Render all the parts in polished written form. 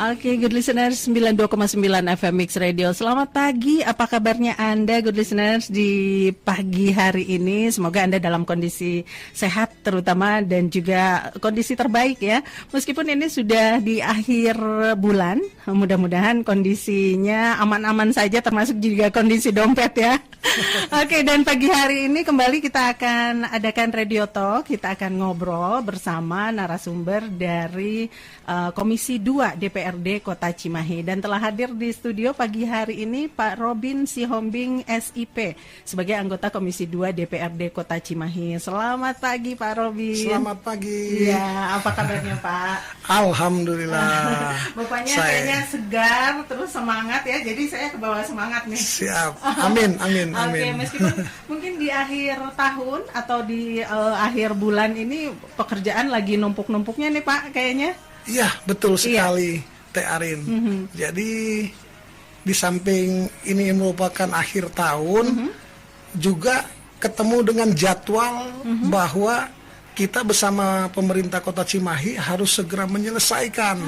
Oke, good listeners, 92,9 FM Mix Radio. Selamat pagi, apa kabarnya Anda, good listeners, di pagi hari ini? Semoga Anda dalam kondisi sehat terutama dan juga kondisi terbaik ya. Meskipun ini sudah di akhir bulan, mudah-mudahan kondisinya aman-aman saja, termasuk juga kondisi dompet ya. Oke, dan pagi hari ini kembali kita akan adakan Radio Talk. Kita akan ngobrol bersama narasumber dari Komisi 2 DPRD Kota Cimahi, dan telah hadir di studio pagi hari ini Pak Robin Sihombing SIP sebagai anggota Komisi 2 DPRD Kota Cimahi. Selamat pagi Pak Robin. Selamat pagi. Ya, apa kabarnya Pak? Alhamdulillah. Bapaknya kayaknya segar terus semangat ya, jadi saya kebawa semangat nih. Siap. Amin, amin, amin. Oke, meskipun mungkin di akhir tahun atau di akhir bulan ini pekerjaan lagi numpuk-numpuknya nih Pak kayaknya. Iya, betul sekali, Teh Arin. Jadi di samping ini merupakan akhir tahun, juga ketemu dengan jadwal bahwa kita bersama pemerintah Kota Cimahi harus segera menyelesaikan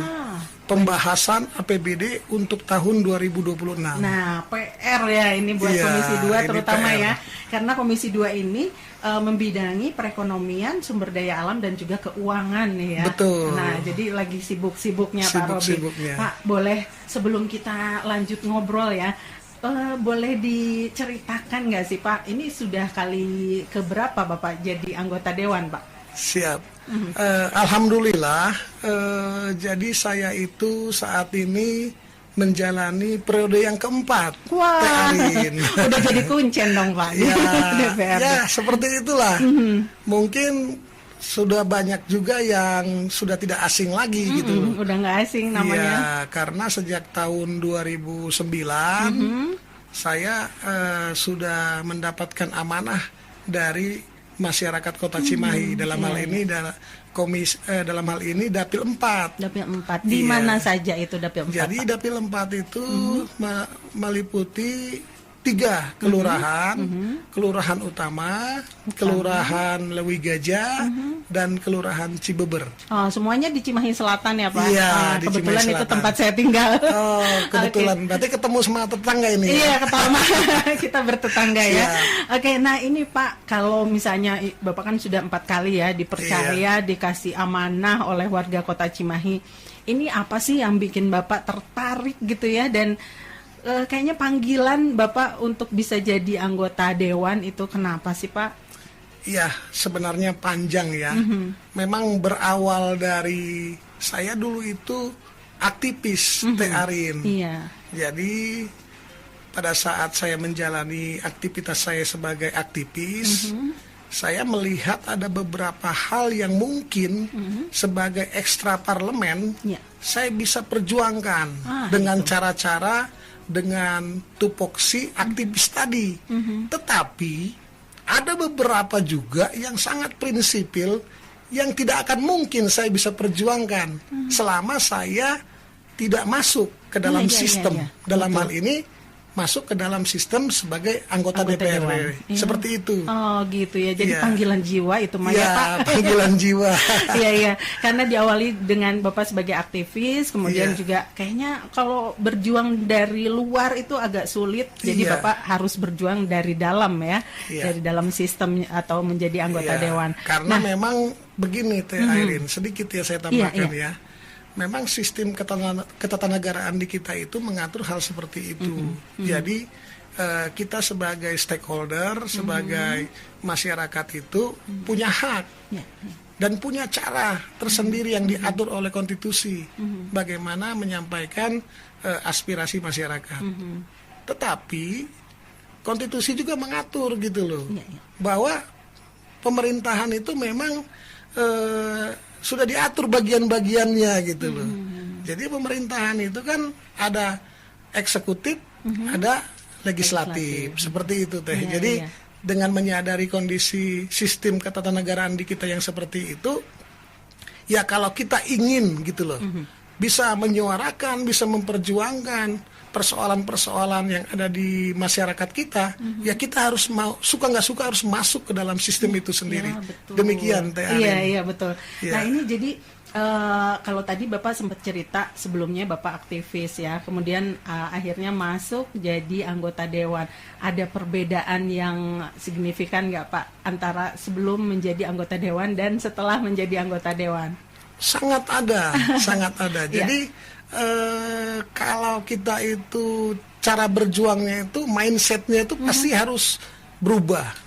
pembahasan APBD untuk tahun 2026. Nah, PR ya ini buat Komisi 2 terutama PR. ya. Karena Komisi 2 ini membidangi perekonomian, sumber daya alam dan juga keuangan ya. Betul. Nah, jadi lagi sibuk-sibuknya Pak Robin. Sibuk-sibuknya. Pak, boleh sebelum kita lanjut ngobrol ya, boleh diceritakan nggak sih Pak, ini sudah kali keberapa Bapak jadi anggota Dewan Pak? Siap. Alhamdulillah, jadi saya itu saat ini menjalani periode yang keempat. Wah, udah jadi kuncen dong Pak. Ya, DPRD. ya seperti itulah. Mungkin sudah banyak juga yang sudah tidak asing lagi gitu. Udah nggak asing namanya. Ya, karena sejak tahun 2009 saya sudah mendapatkan amanah dari masyarakat Kota Cimahi, dalam hal ini dalam hal ini Dapil 4. Dapil 4. Di mana saja itu Dapil 4? Jadi Dapil 4 itu meliputi 3 kelurahan, kelurahan utama, kelurahan Lewi Gajah, dan kelurahan Cibeber. Oh, semuanya di Cimahi Selatan ya Pak? Iya, di kebetulan Cimahi itu Selatan. tempat saya tinggal. Oh, kebetulan. Berarti ketemu sama tetangga ini. Iya, Ya? ketemu kita bertetangga ya. Oke, nah ini Pak, kalau misalnya Bapak kan sudah 4 kali ya dipercaya, dikasih amanah oleh warga Kota Cimahi. Ini apa sih yang bikin Bapak tertarik gitu ya, dan kayaknya panggilan Bapak untuk bisa jadi anggota Dewan itu kenapa sih Pak? Iya, sebenarnya panjang ya. Memang berawal dari saya dulu itu aktivis, Teh Arin. Iya. Jadi pada saat saya menjalani aktivitas saya sebagai aktivis, saya melihat ada beberapa hal yang mungkin sebagai ekstra parlemen saya bisa perjuangkan dengan cara-cara, dengan tupoksi aktivis tadi. Tetapi ada beberapa juga yang sangat prinsipil yang tidak akan mungkin saya bisa perjuangkan selama saya tidak masuk ke dalam sistem. Dalam hal ini masuk ke dalam sistem sebagai anggota DPR. Seperti itu. Oh gitu ya, jadi panggilan jiwa itu Maya Pak. Panggilan jiwa. Iya, karena diawali dengan Bapak sebagai aktivis, kemudian juga kayaknya kalau berjuang dari luar itu agak sulit, jadi Bapak harus berjuang dari dalam ya, dari dalam sistem atau menjadi anggota Dewan. Karena memang begini Teh Airin, sedikit ya saya tambahkan ya. Memang sistem ketatanegaraan di kita itu mengatur hal seperti itu. Jadi kita sebagai stakeholder, sebagai masyarakat itu punya hak dan punya cara tersendiri yang diatur oleh konstitusi bagaimana menyampaikan aspirasi masyarakat. Tetapi konstitusi juga mengatur gitu loh, bahwa pemerintahan itu memang sudah diatur bagian-bagiannya gitu loh. Jadi pemerintahan itu kan ada eksekutif, ada legislatif. Seperti itu Teh. Jadi dengan menyadari kondisi sistem ketatanegaraan di kita yang seperti itu, ya kalau kita ingin gitu loh, bisa menyuarakan, bisa memperjuangkan persoalan-persoalan yang ada di masyarakat kita, ya kita harus mau, suka nggak suka harus masuk ke dalam sistem itu sendiri. Ya, betul. Demikian Teh Arin. Iya betul. Nah ini jadi Kalau tadi Bapak sempat cerita sebelumnya Bapak aktivis ya, kemudian akhirnya masuk jadi anggota dewan. Ada perbedaan yang signifikan nggak Pak antara sebelum menjadi anggota dewan dan setelah menjadi anggota dewan? Sangat ada, sangat ada. Jadi kalau kita itu cara berjuangnya itu mindsetnya itu pasti harus berubah.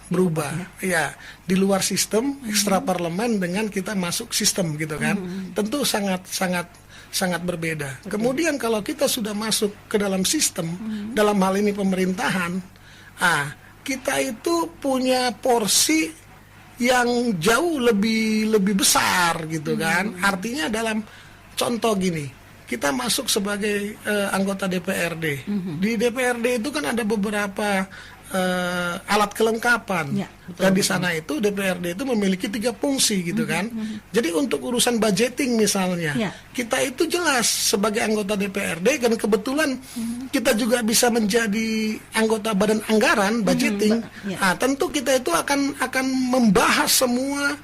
Ya, di luar sistem ekstra parlemen dengan kita masuk sistem gitu kan, tentu sangat berbeda. Kemudian kalau kita sudah masuk ke dalam sistem, dalam hal ini pemerintahan, kita itu punya porsi yang jauh lebih besar gitu kan. Artinya dalam contoh gini, kita masuk sebagai anggota DPRD. Di DPRD itu kan ada beberapa alat kelengkapan, ya, dan di sana itu DPRD itu memiliki 3 fungsi gitu kan. Jadi untuk urusan budgeting misalnya, kita itu jelas sebagai anggota DPRD, dan kebetulan kita juga bisa menjadi anggota badan anggaran budgeting. Tentu kita itu akan membahas semua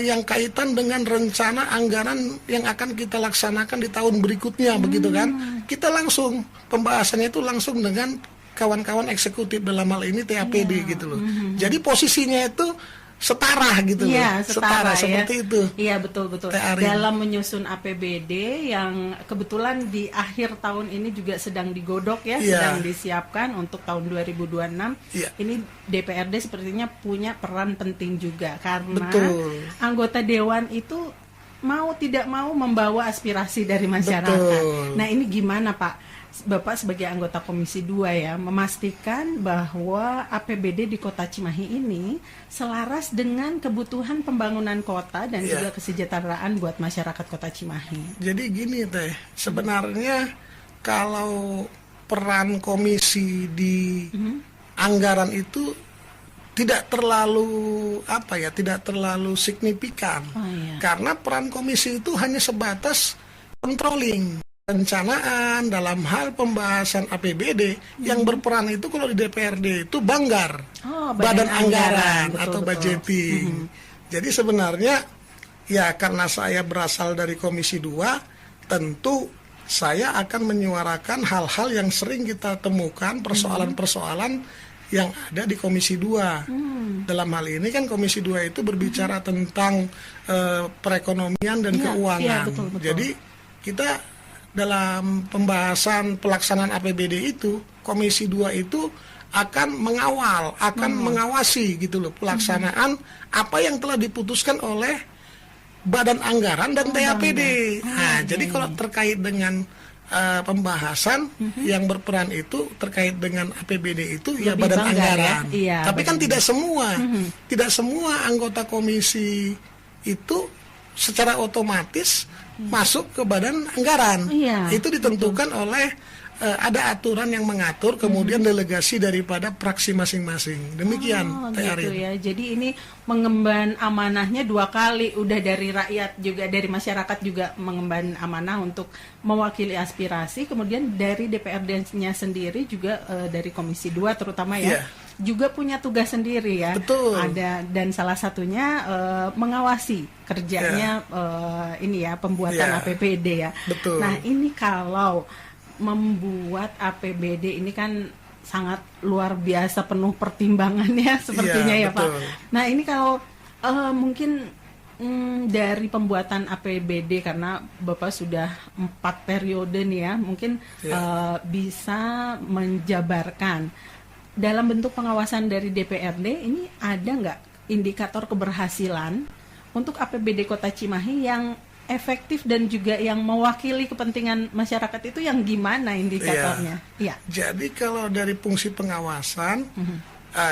yang kaitan dengan rencana anggaran yang akan kita laksanakan di tahun berikutnya, begitu kan. Kita langsung pembahasannya itu langsung dengan kawan-kawan eksekutif, dalam hal ini TAPD gitu loh. Jadi posisinya itu setara gitu loh. Setara seperti itu. Iya, betul. Dalam menyusun APBD yang kebetulan di akhir tahun ini juga sedang digodok ya, sedang disiapkan untuk tahun 2026. Ini DPRD sepertinya punya peran penting juga karena anggota dewan itu mau tidak mau membawa aspirasi dari masyarakat. Nah, ini gimana Pak? Bapak sebagai anggota Komisi 2 ya, memastikan bahwa APBD di Kota Cimahi ini selaras dengan kebutuhan pembangunan kota dan juga kesejahteraan buat masyarakat Kota Cimahi. Jadi gini Teh, sebenarnya kalau peran komisi di anggaran itu tidak terlalu tidak terlalu signifikan. Karena peran komisi itu hanya sebatas controlling, perencanaan dalam hal pembahasan APBD. Yang berperan itu kalau di DPRD itu Banggar, badan anggaran atau budgeting. Jadi sebenarnya ya karena saya berasal dari Komisi 2, tentu saya akan menyuarakan hal-hal yang sering kita temukan, persoalan-persoalan yang ada di Komisi 2. Dalam hal ini kan Komisi 2 itu berbicara tentang perekonomian dan keuangan. Betul. Jadi kita dalam pembahasan pelaksanaan APBD itu, Komisi 2 itu akan mengawal, mengawasi gitu loh pelaksanaan apa yang telah diputuskan oleh Badan Anggaran dan TAPD. Jadi kalau terkait dengan pembahasan yang berperan itu terkait dengan APBD itu ya Badan Anggaran. Tapi kan tidak semua anggota komisi itu secara otomatis masuk ke Badan Anggaran. Itu ditentukan oleh ada aturan yang mengatur, kemudian delegasi daripada fraksi masing-masing. Demikian, Teh Arin. Ya. Jadi ini mengemban amanahnya 2 kali, udah dari rakyat juga, dari masyarakat juga mengemban amanah untuk mewakili aspirasi, kemudian dari DPRD-nya sendiri juga dari Komisi 2 terutama ya. Juga punya tugas sendiri ya. Betul. Ada, dan salah satunya mengawasi kerjanya ini ya, pembuatan APBD ya. Betul. Nah, ini kalau membuat APBD ini kan sangat luar biasa, penuh pertimbangan ya sepertinya ya Pak. Nah, ini kalau mungkin dari pembuatan APBD, karena Bapak sudah 4 periode nih ya, mungkin bisa menjabarkan dalam bentuk pengawasan dari DPRD ini ada nggak indikator keberhasilan untuk APBD Kota Cimahi yang efektif dan juga yang mewakili kepentingan masyarakat itu, yang gimana indikatornya? Jadi kalau dari fungsi pengawasan,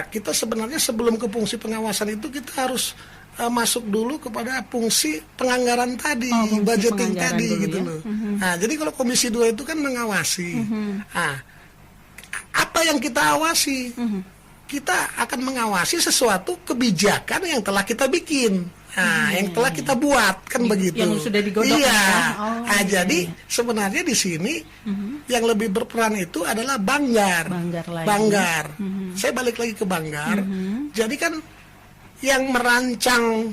kita sebenarnya sebelum ke fungsi pengawasan itu kita harus masuk dulu kepada fungsi penganggaran tadi, budgeting tadi gitu loh. Nah, jadi kalau Komisi 2 itu kan mengawasi. Apa yang kita awasi? Kita akan mengawasi sesuatu kebijakan yang telah kita bikin. Yang telah kita buat kan begitu. Yang sudah digodok. Jadi sebenarnya di sini yang lebih berperan itu adalah Banggar. Saya balik lagi ke Banggar. Jadi kan yang merancang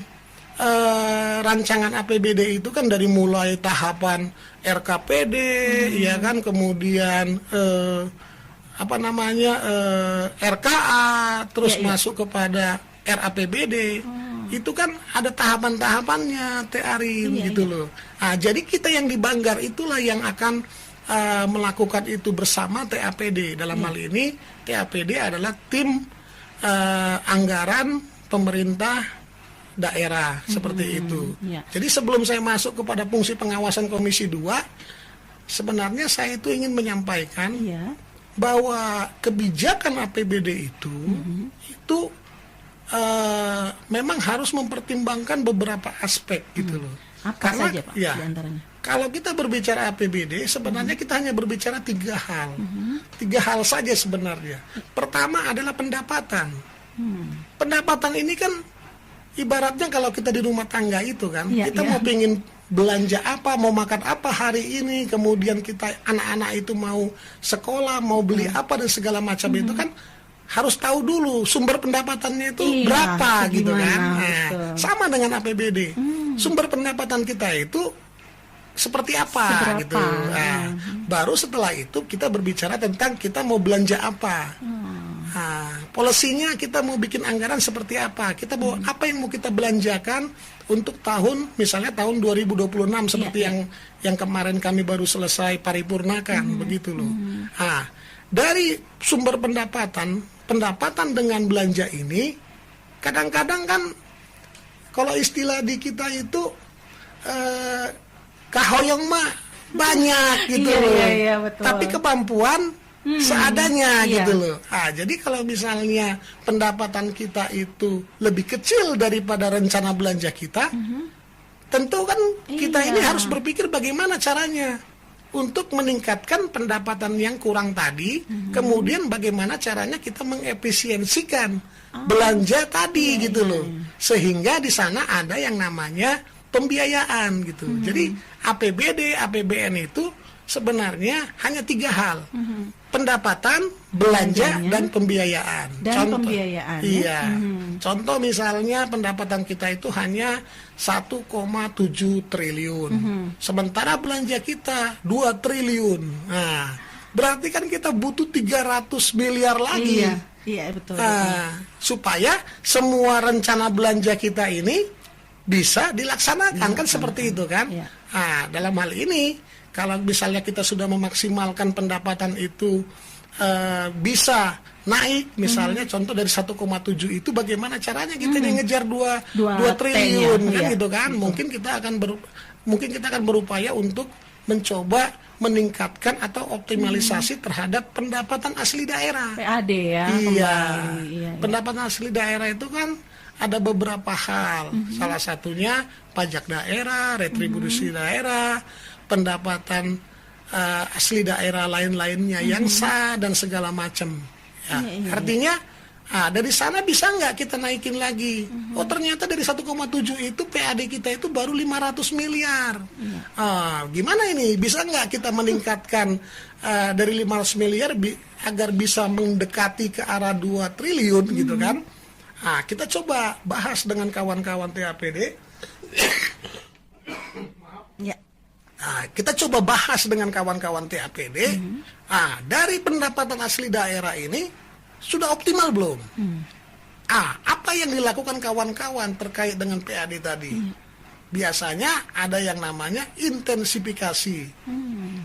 rancangan APBD itu kan dari mulai tahapan RKPD, ya kan, kemudian RKA, terus masuk kepada RAPBD. Itu kan ada tahapan-tahapannya, Teh Arin, gitu loh. Nah, jadi kita yang di Banggar itulah yang akan melakukan itu bersama TAPD. Dalam hal ini TAPD adalah tim anggaran pemerintah daerah, seperti itu. Jadi sebelum saya masuk kepada fungsi pengawasan Komisi 2, sebenarnya saya itu ingin menyampaikan bahwa kebijakan APBD itu memang harus mempertimbangkan beberapa aspek, gitu loh. Apa saja, Pak, diantaranya? Kalau kita berbicara APBD, sebenarnya kita hanya berbicara 3 hal. 3 hal saja sebenarnya. Pertama adalah pendapatan. Pendapatan ini kan ibaratnya kalau kita di rumah tangga itu kan, kita mau pengen belanja apa, mau makan apa hari ini, kemudian kita anak-anak itu mau sekolah, mau beli apa dan segala macam itu kan harus tahu dulu sumber pendapatannya itu berapa, gitu kan. Nah, sama dengan APBD. Sumber pendapatan kita itu seperti apa, gitu. Nah, baru setelah itu kita berbicara tentang kita mau belanja apa. Nah, polisinya kita mau bikin anggaran seperti apa, kita mau apa yang mau kita belanjakan untuk misalnya tahun 2026 seperti yang kemarin kami baru selesai paripurnakan, begitu loh. Nah, dari sumber pendapatan dengan belanja ini, kadang-kadang kan kalau istilah di kita itu kahoyong mah banyak, gitu loh. Betul. Tapi kemampuan seadanya, gitu loh. Nah, jadi kalau misalnya pendapatan kita itu lebih kecil daripada rencana belanja kita, tentu kan kita ini harus berpikir bagaimana caranya untuk meningkatkan pendapatan yang kurang tadi, kemudian bagaimana caranya kita mengefisiensikan belanja tadi, gitu loh. Sehingga di sana ada yang namanya pembiayaan, gitu. Jadi APBD, APBN itu sebenarnya hanya 3 hal. Pendapatan, belanja, dan pembiayaan. Contoh misalnya pendapatan kita itu hanya 1,7 triliun. Sementara belanja kita 2 triliun. Nah, berarti kan kita butuh 300 miliar lagi. Betul. Supaya semua rencana belanja kita ini bisa dilaksanakan, kan seperti itu kan. Nah, dalam hal ini kalau misalnya kita sudah memaksimalkan pendapatan itu bisa naik, misalnya contoh dari 1,7 itu bagaimana caranya kita ngejar 2 triliun kan, gitu kan. Mungkin kita akan berupaya untuk mencoba meningkatkan atau optimalisasi terhadap pendapatan asli daerah. PAD ya. Pendapatan asli daerah itu kan ada beberapa hal. Salah satunya pajak daerah, retribusi daerah, pendapatan asli daerah lain-lainnya yang sah dan segala macam. Artinya dari sana bisa nggak kita naikin lagi? Oh, ternyata dari 1,7 itu PAD kita itu baru 500 miliar. Gimana ini? Bisa nggak kita meningkatkan dari 500 miliar agar bisa mendekati ke arah 2 triliun, gitu kan? Kita coba bahas dengan kawan-kawan TAPD. Kita coba bahas dengan kawan-kawan TAPD. Dari pendapatan asli daerah ini sudah optimal belum? Apa yang dilakukan kawan-kawan terkait dengan PAD tadi? Biasanya ada yang namanya intensifikasi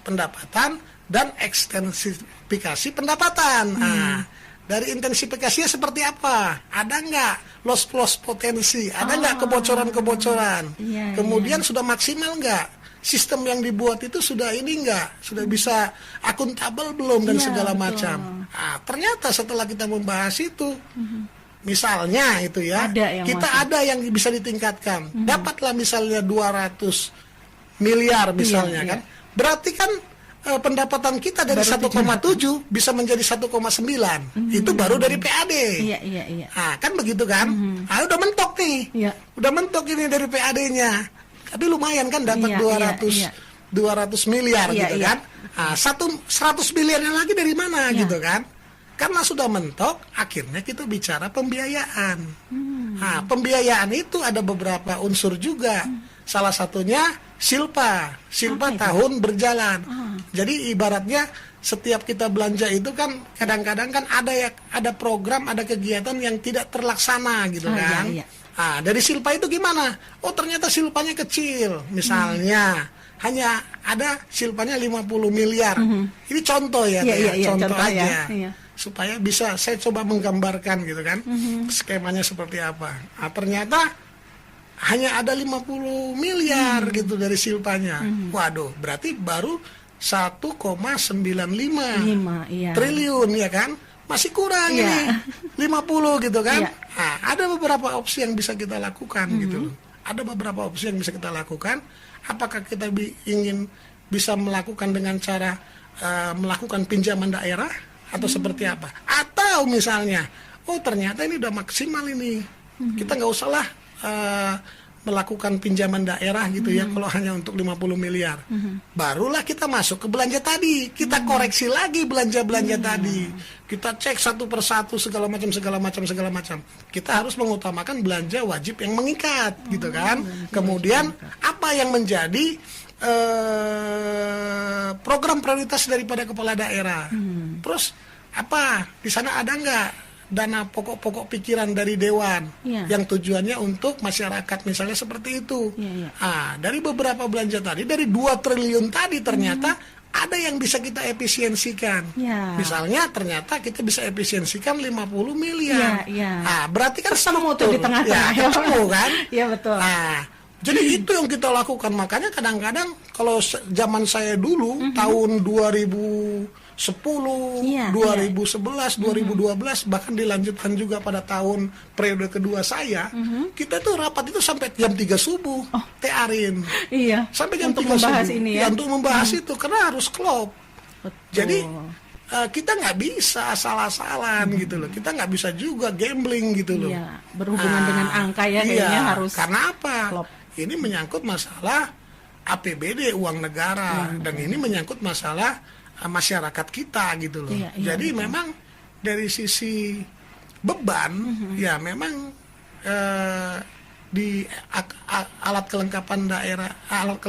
pendapatan dan ekstensifikasi pendapatan. Dari intensifikasinya seperti apa? Ada nggak loss potensi? Ada nggak kebocoran-kebocoran? Kemudian sudah maksimal nggak? Sistem yang dibuat itu sudah sudah bisa akuntabel belum dan segala macam. Ternyata setelah kita membahas itu, misalnya itu ya, ada yang bisa ditingkatkan. Dapatlah misalnya 200 miliar misalnya kan. Berarti kan pendapatan kita dari 1,7 bisa menjadi 1,9. Itu baru dari PAD. Kan begitu kan? Udah mentok nih. Udah mentok ini dari PAD-nya. Tapi lumayan kan dapat 200 miliar gitu kan. 100 miliarnya lagi dari mana gitu kan. Karena sudah mentok, akhirnya kita bicara pembiayaan. Nah, pembiayaan itu ada beberapa unsur juga. Salah satunya silpa tahun berjalan. Jadi ibaratnya setiap kita belanja itu kan kadang-kadang kan ada program, ada kegiatan yang tidak terlaksana gitu kan. Iya. Nah, dari silpa itu gimana? Oh, ternyata silpanya kecil. Misalnya hanya ada silpanya 50 miliar. Ini contoh ya, contoh aja. Iya. Supaya bisa saya coba menggambarkan gitu kan. Skemanya seperti apa. Nah, ternyata hanya ada 50 miliar gitu dari silpanya. Waduh, berarti baru 1,95 triliun ya kan? Masih kurang ini 50 gitu kan? Iya. Nah, ada beberapa opsi yang bisa kita lakukan gitu loh. Ada beberapa opsi yang bisa kita lakukan. Apakah kita ingin bisa melakukan dengan cara melakukan pinjaman daerah atau seperti apa? Atau misalnya, oh ternyata ini udah maksimal ini, kita nggak usah lah melakukan pinjaman daerah gitu ya, kalau hanya untuk 50 miliar. Barulah kita masuk ke belanja tadi, kita koreksi lagi belanja-belanja tadi. Kita cek satu persatu segala macam. Kita harus mengutamakan belanja wajib yang mengikat gitu kan. Kemudian apa yang menjadi program prioritas daripada kepala daerah. Terus apa di sana ada nggak dana pokok-pokok pikiran dari dewan yang tujuannya untuk masyarakat misalnya seperti itu. Dari beberapa belanja tadi, dari 2 triliun tadi ternyata ada yang bisa kita efisiensikan. Misalnya ternyata kita bisa efisiensikan 50 miliar. Berarti kan ketemu tuh di tengah-tengah. Ketemu kan? Iya betul. Jadi itu yang kita lakukan. Makanya kadang-kadang kalau zaman saya dulu tahun 2010, 2011, 2012 bahkan dilanjutkan juga pada tahun periode kedua saya, kita tuh rapat itu sampai jam 3 subuh, Teh Arin. Iya. Sampai jam untuk 3 membahas subuh. ini ya. Untuk membahas itu karena harus klop. Betul. Jadi kita nggak bisa asal-asalan gitu loh. Kita nggak bisa juga gambling gitu loh. Iya, berhubungan dengan angka ya kayaknya harus. Karena apa? Klop. Ini menyangkut masalah APBD, uang negara, dan ini menyangkut masalah masyarakat kita gitu loh. Jadi memang dari sisi beban ya memang di alat kelengkapan daerah, alat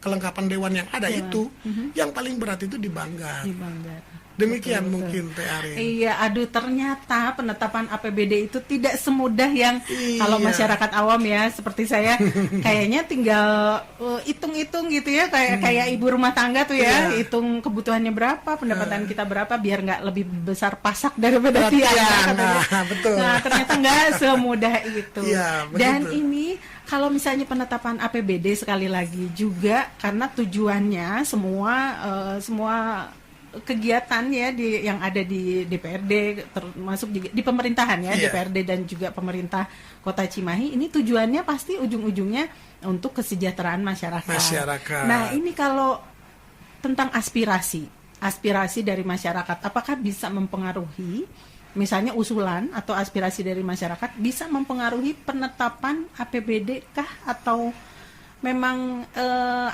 kelengkapan dewan yang ada itu yang paling berat itu di Banggar. Demikian betul. Mungkin Teh Arin. Iya, aduh ternyata penetapan APBD itu tidak semudah yang kalau masyarakat awam ya seperti saya kayaknya tinggal hitung-hitung gitu ya, kayak ibu rumah tangga tuh ya, hitung kebutuhannya berapa, pendapatan kita berapa biar nggak lebih besar pasak daripada tiang. Betul. Nah, ternyata nggak semudah itu. Dan begitu. ini kalau misalnya penetapan APBD sekali lagi juga karena tujuannya semua kegiatan ya yang ada di DPRD termasuk di pemerintahan ya, DPRD dan juga pemerintah Kota Cimahi ini tujuannya pasti ujung-ujungnya untuk kesejahteraan masyarakat. Nah, ini kalau tentang aspirasi dari masyarakat, apakah bisa mempengaruhi misalnya usulan atau aspirasi dari masyarakat bisa mempengaruhi penetapan APBD kah atau memang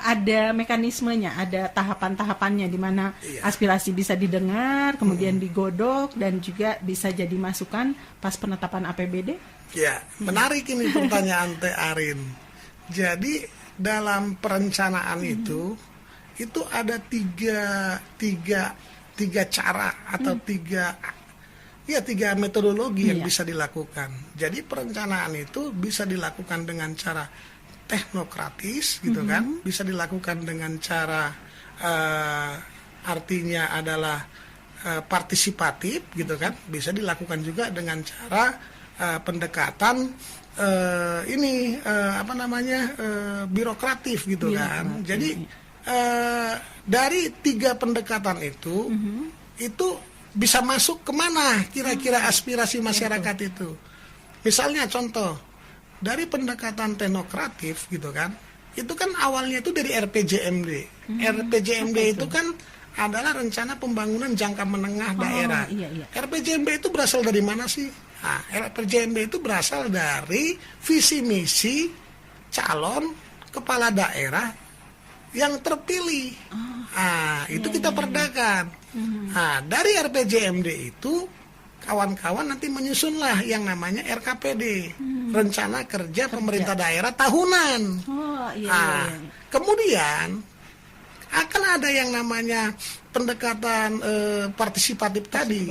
ada mekanismenya, ada tahapan-tahapannya di mana aspirasi bisa didengar, kemudian digodok dan juga bisa jadi masukan pas penetapan APBD? Ya, menarik ini pertanyaan Teh Arin. Jadi dalam perencanaan itu ada tiga cara atau tiga metodologi yang bisa dilakukan. Jadi perencanaan itu bisa dilakukan dengan cara teknokratis gitu kan, bisa dilakukan dengan cara artinya adalah partisipatif gitu kan, bisa dilakukan juga dengan cara pendekatan birokratif gitu kan. Jadi dari 3 pendekatan itu bisa masuk kemana kira-kira aspirasi masyarakat itu. Misalnya contoh dari pendekatan teknokratif gitu kan, itu kan awalnya itu dari RPJMD. RPJMD itu kan adalah rencana pembangunan jangka menengah daerah. RPJMD itu berasal dari mana sih? RPJMD itu berasal dari visi misi calon kepala daerah yang terpilih. Itu kita perdakan. Dari RPJMD itu kawan-kawan nanti menyusunlah yang namanya RKPD, Rencana Kerja Pemerintah Daerah Tahunan. Oh, iya, Nah, iya. kemudian akan ada yang namanya pendekatan partisipatif tadi.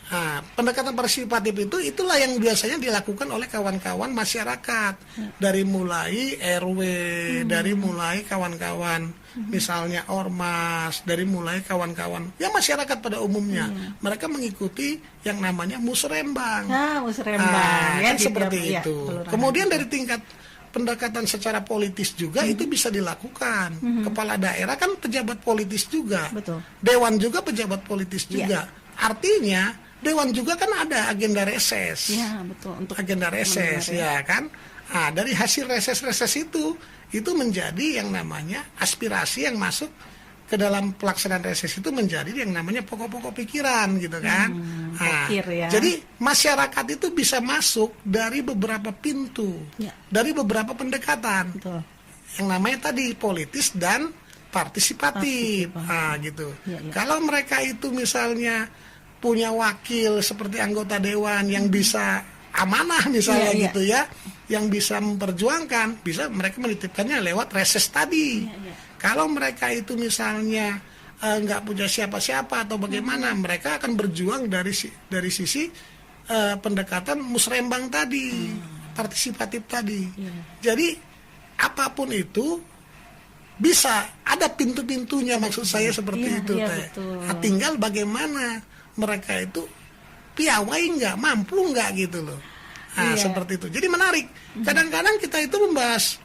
Nah, pendekatan partisipatif itulah yang biasanya dilakukan oleh kawan-kawan masyarakat, dari mulai RW, dari mulai kawan-kawan misalnya ormas, dari mulai kawan-kawan ya masyarakat pada umumnya. Mereka mengikuti yang namanya musrembang. Nah, musrembang ya, Kan seperti ya, itu. kelurahan. Kemudian dari tingkat pendekatan secara politis juga itu bisa dilakukan. Kepala daerah kan pejabat politis juga. Betul. Dewan juga pejabat politis juga. Artinya Dewan juga kan ada agenda reses. Ya, betul. Untuk Agenda reses ya kan. Nah, dari hasil reses-reses itu menjadi yang namanya aspirasi yang masuk ke dalam pelaksanaan reses itu menjadi yang namanya pokok-pokok pikiran gitu kan. pikir ya. Jadi masyarakat itu bisa masuk dari beberapa pintu, Ya. dari beberapa pendekatan. Betul. Yang namanya tadi politis dan partisipatif. Nah, gitu. Ya, ya. Kalau mereka itu misalnya punya wakil seperti anggota dewan yang bisa amanah misalnya Ya, ya. gitu ya, yang bisa memperjuangkan, bisa mereka menitipkannya lewat reses tadi. Ya, ya. Kalau mereka itu misalnya nggak punya siapa-siapa atau bagaimana, mereka akan berjuang dari sisi pendekatan musrembang tadi, partisipatif tadi. Ya. Jadi apapun itu bisa ada pintu-pintunya, maksud saya seperti Iya, itu iya, teh. betul. Nah, tinggal bagaimana mereka itu piawai nggak, mampu nggak gitu loh. Nah, Iya. seperti itu. Jadi menarik. Kadang-kadang kita itu membahas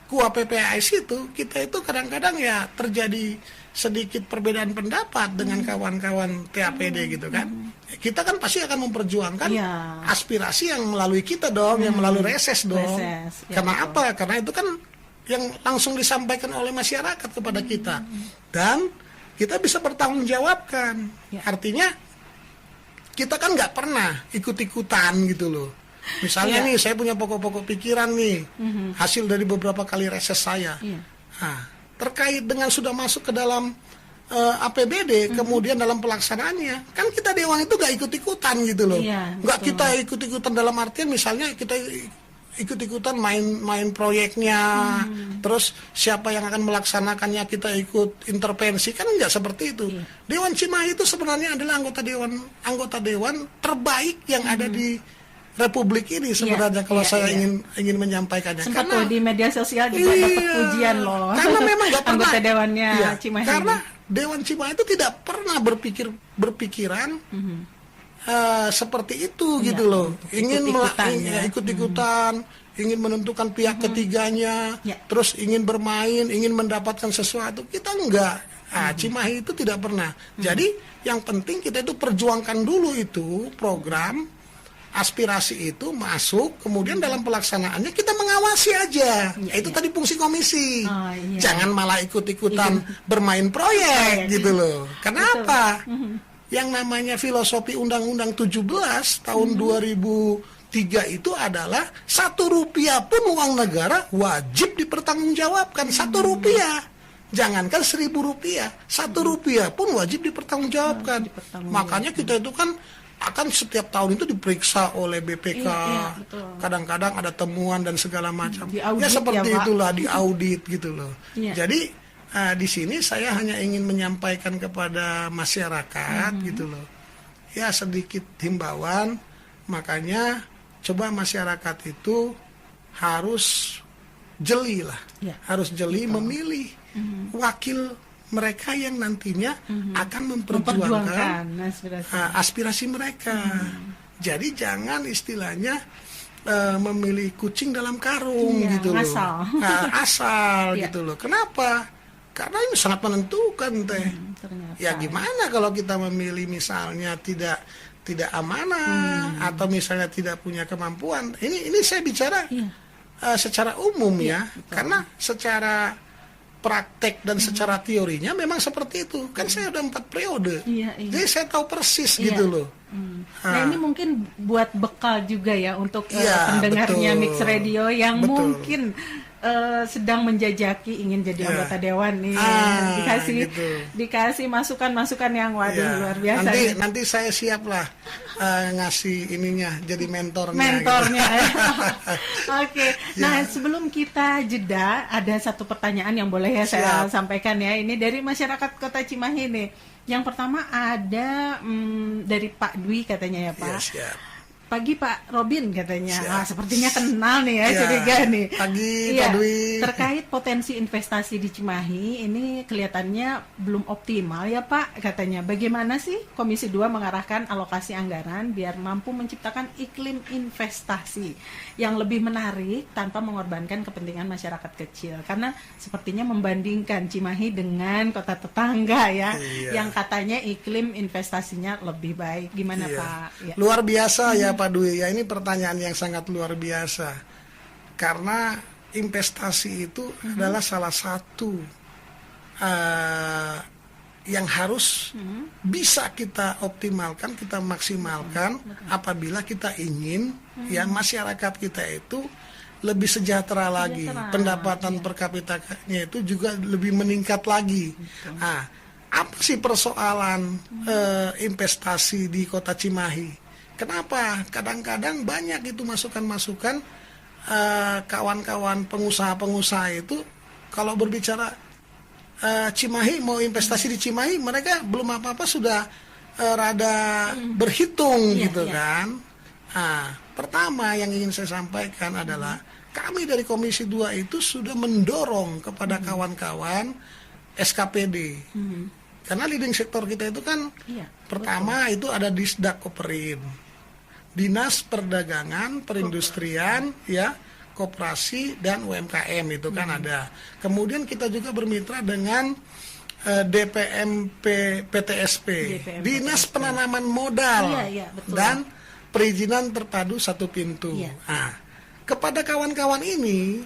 KUA PPAS itu, kita itu kadang-kadang ya terjadi sedikit perbedaan pendapat dengan kawan-kawan TAPD gitu kan. Kita kan pasti akan memperjuangkan Iya. aspirasi yang melalui kita dong, yang melalui reses dong. Reses, ya, Karena betul. apa? Karena itu kan yang langsung disampaikan oleh masyarakat kepada kita. Dan kita bisa bertanggungjawabkan. Ya. Artinya kita kan nggak pernah ikut-ikutan gitu loh. Misalnya Iya. nih, saya punya pokok-pokok pikiran nih, hasil dari beberapa kali reses saya. Iya. Nah, terkait dengan sudah masuk ke dalam APBD, kemudian dalam pelaksanaannya, kan kita dewan itu nggak ikut-ikutan gitu loh. Iya, Nggak betul. kita ikut-ikutan dalam artian misalnya kita ikut-ikutan main proyeknya, terus siapa yang akan melaksanakannya kita ikut intervensi, kan nggak seperti itu. Iya. Dewan Cimahi itu sebenarnya adalah anggota dewan terbaik yang ada di Republik ini sebenarnya, kalau iya, saya iya. ingin menyampaikannya. Sempat tuh di media sosial juga Iya, dapat pujian loh. karena memang nggak pernah Anggota dewannya iya, Cimahi. karena Dewan Cimahi itu tidak pernah berpikiran seperti itu Iya, gitu loh. Ingin ikut-ikutan ya. ikut-ikutan, ingin menentukan pihak ketiganya, Ya. terus ingin bermain, ingin mendapatkan sesuatu. Kita enggak. Cimahi itu tidak pernah. Jadi yang penting kita itu perjuangkan dulu itu program aspirasi itu masuk, kemudian dalam pelaksanaannya kita mengawasi aja. Iya, Itu iya. tadi fungsi komisi. Oh, iya. Jangan malah ikut-ikutan bermain proyek gitu loh. Kenapa? Yang namanya filosofi Undang-Undang 17 tahun 2003 itu adalah Rp1 pun uang negara wajib dipertanggungjawabkan. Rp1. Jangankan Rp1.000, Rp1 pun wajib dipertanggungjawabkan. Makanya kita itu kan akan setiap tahun itu diperiksa oleh BPK. Iya, betul. Kadang-kadang ada temuan dan segala macam. Diaudit Ya seperti ya, Pak. itulah, diaudit gitu loh. Iya. Jadi di sini saya hanya ingin menyampaikan kepada masyarakat gitu loh. Ya sedikit himbauan, makanya coba masyarakat itu harus jeli lah. Ya. Harus jeli memilih wakil mereka yang nantinya akan memperjuangkan aspirasi. aspirasi mereka. Jadi jangan istilahnya memilih kucing dalam karung Iya, gitu loh. asal. Asal Iya. gitu loh. Kenapa? Karena ini sangat menentukan teh. Ternyata. Ya gimana kalau kita memilih misalnya tidak amanah atau misalnya tidak punya kemampuan. Ini saya bicara Iya. secara umum ya. betul. Karena secara praktek dan secara teorinya memang seperti itu. Kan saya udah 4 periode. Iya, iya. Jadi saya tahu persis Iya. gitu loh. Nah, ini mungkin buat bekal juga ya untuk Iya, pendengarnya betul. Mix Radio yang Betul. mungkin sedang menjajaki ingin jadi anggota dewan nih, dikasih masukan-masukan yang waduh luar biasa. Nanti saya siap lah ngasih ininya jadi mentornya. Gitu. Oke. Nah, sebelum kita jeda, ada satu pertanyaan yang boleh saya sampaikan ya. Ini dari masyarakat Kota Cimahi nih. Yang pertama ada dari Pak Dwi katanya ya Pak. Siap. Pagi Pak Robin katanya. Sepertinya kenal nih ya, curiga nih. Pagi Pak Dwi. Terkait potensi investasi di Cimahi ini kelihatannya belum optimal ya Pak katanya. Bagaimana sih Komisi 2 mengarahkan alokasi anggaran biar mampu menciptakan iklim investasi yang lebih menarik tanpa mengorbankan kepentingan masyarakat kecil? Karena sepertinya membandingkan Cimahi dengan kota tetangga ya, yang katanya iklim investasinya lebih baik. Gimana Pak? Ya. Luar biasa ya Pak Dwi, ya ini pertanyaan yang sangat luar biasa karena investasi itu adalah salah satu yang harus bisa kita optimalkan, kita maksimalkan apabila kita ingin ya masyarakat kita itu lebih sejahtera lagi, pendapatan per kapitanya itu juga lebih meningkat lagi. Apa sih persoalan investasi di Kota Cimahi? Kenapa? Kadang-kadang banyak itu masukan-masukan kawan-kawan pengusaha-pengusaha itu kalau berbicara Cimahi, mau investasi di Cimahi, mereka belum apa-apa sudah rada berhitung gitu kan. Pertama yang ingin saya sampaikan adalah kami dari Komisi 2 itu sudah mendorong kepada kawan-kawan SKPD. Karena leading sektor kita itu kan pertama itu ada Disdak Koperin, Dinas Perdagangan, Perindustrian, ya, Koperasi dan UMKM itu kan ada. Kemudian kita juga bermitra dengan DPMP PTSP, Dinas Penanaman Modal dan Perizinan Terpadu Satu Pintu. Kepada kawan-kawan ini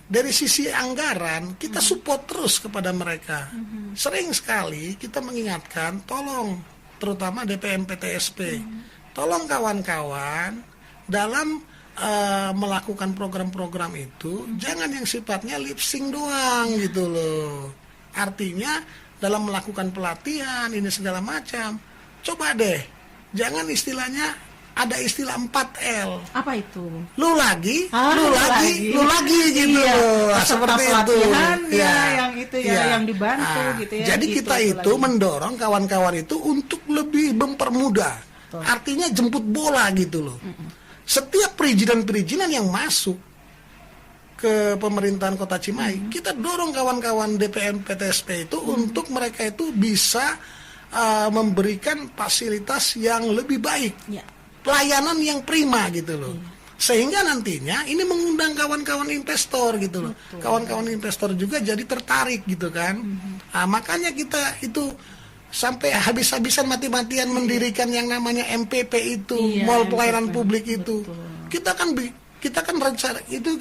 dari sisi anggaran kita support terus kepada mereka. Sering sekali kita mengingatkan, tolong terutama DPM PTSP, tolong kawan-kawan dalam melakukan program-program itu jangan yang sifatnya lip sync doang gitu loh. Artinya dalam melakukan pelatihan ini segala macam, coba deh jangan istilahnya ada istilah 4L. Apa itu? Lu lagi gitu. Seperti itu. Yang itu yang dibantu gitu ya. Jadi gitu, kita itu mendorong kawan-kawan itu untuk lebih mempermudah. Artinya jemput bola gitu loh. Setiap perizinan-perizinan yang masuk ke pemerintahan Kota Cimahi, kita dorong kawan-kawan DPM PTSP itu untuk mereka itu bisa memberikan fasilitas yang lebih baik. Pelayanan yang prima gitu loh. Sehingga nantinya ini mengundang kawan-kawan investor gitu loh. Kawan-kawan investor juga jadi tertarik gitu kan. Makanya kita itu sampai habis-habisan mati-matian mendirikan yang namanya MPP itu, Mall Pelayanan Publik itu. Kita kan rencana itu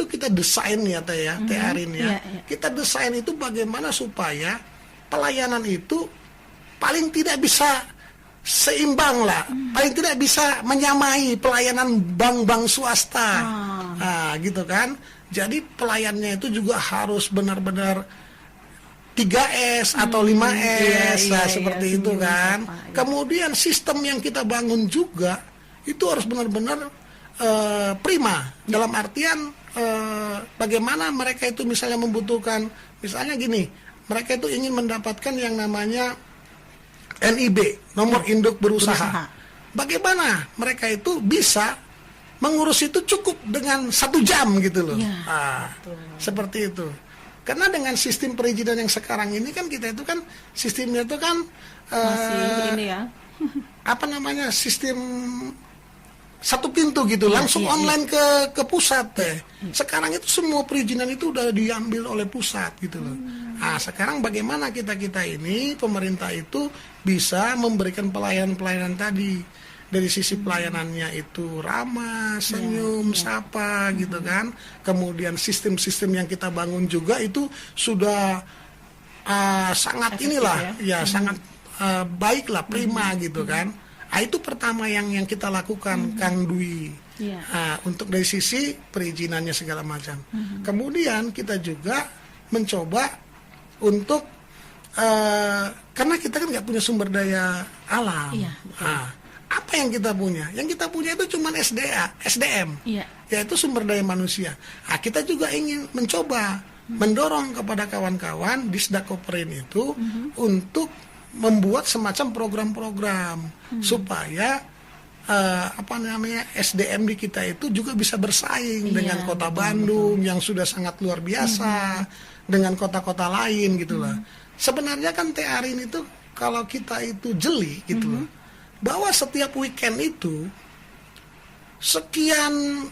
kita desain ya Teh ya, Teh Arin ya. Kita desain itu bagaimana supaya pelayanan itu paling tidak bisa seimbang lah, paling tidak bisa menyamai pelayanan bank-bank swasta, gitu kan. Jadi pelayannya itu juga harus benar-benar 3S atau 5S, seperti itu kan. Kemudian sistem yang kita bangun juga itu harus benar-benar prima, dalam artian bagaimana mereka itu misalnya membutuhkan, misalnya gini, mereka itu ingin mendapatkan yang namanya NIB, nomor induk berusaha. Bagaimana mereka itu bisa mengurus itu cukup dengan 1 jam gitu loh. Seperti itu. Karena dengan sistem perizinan yang sekarang ini kan kita itu kan sistemnya itu kan masih ini ya. Apa namanya, sistem satu pintu gitu, langsung online ke pusat deh. Sekarang itu semua perizinan itu udah diambil oleh pusat gitu loh. Sekarang bagaimana kita ini pemerintah itu bisa memberikan pelayanan tadi dari sisi pelayanannya itu ramah, senyum, sapa gitu kan. Kemudian sistem-sistem yang kita bangun juga itu sudah sangat inilah sangat baiklah, prima gitu kan. Itu pertama yang kita lakukan, Kang Dwi. Untuk dari sisi perizinannya segala macam. Kemudian kita juga mencoba untuk karena kita kan nggak punya sumber daya alam. Apa yang kita punya? Yang kita punya itu cuma SDM, yaitu sumber daya manusia. Kita juga ingin mencoba mendorong kepada kawan-kawan di Sdakoprin itu untuk membuat semacam program-program supaya SDM di kita itu juga bisa bersaing dengan kota Bandung yang sudah sangat luar biasa, dengan kota-kota lain gitu lah. Sebenarnya kan T-Arin itu kalau kita itu jeli gitu loh, bahwa setiap weekend itu sekian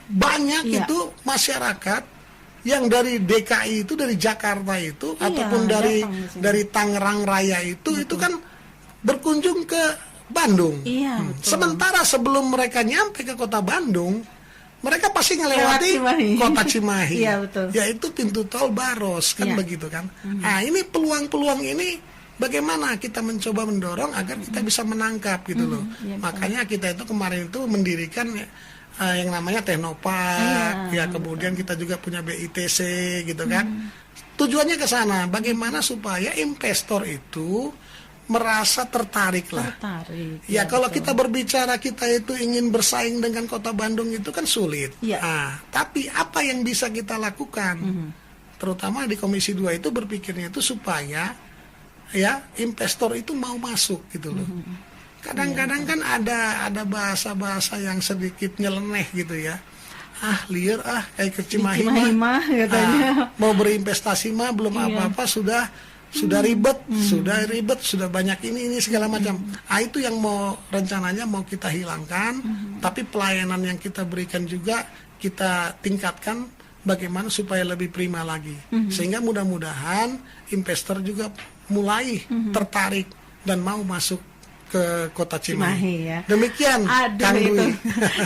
banyak itu masyarakat yang dari DKI itu, dari Jakarta itu ataupun dari Tangerang Raya itu kan berkunjung ke Bandung. Sementara sebelum mereka nyampe ke kota Bandung, mereka pasti ngelewati kota Cimahi, yaitu pintu tol Baros kan begitu kan. Ini peluang-peluang ini bagaimana kita mencoba mendorong agar kita bisa menangkap gitu loh. Makanya kita itu kemarin itu mendirikan yang namanya Teknopark, kemudian kita juga punya BITC gitu kan. Tujuannya ke sana, bagaimana supaya investor itu merasa tertarik lah. Kalau kita berbicara kita itu ingin bersaing dengan kota Bandung itu kan sulit. Tapi apa yang bisa kita lakukan? Terutama di Komisi 2 itu berpikirnya itu supaya investor itu mau masuk gitu loh. Kadang-kadang kan ada bahasa-bahasa yang sedikit nyeleneh gitu ya. Liar kayak ke Cimahi mah mau berinvestasi mah belum apa-apa sudah ribet, sudah banyak ini segala macam. Itu yang rencananya mau kita hilangkan, tapi pelayanan yang kita berikan juga kita tingkatkan bagaimana supaya lebih prima lagi. Sehingga mudah-mudahan investor juga mulai tertarik dan mau masuk ke kota Cimahi. Demikian Kang Dwi.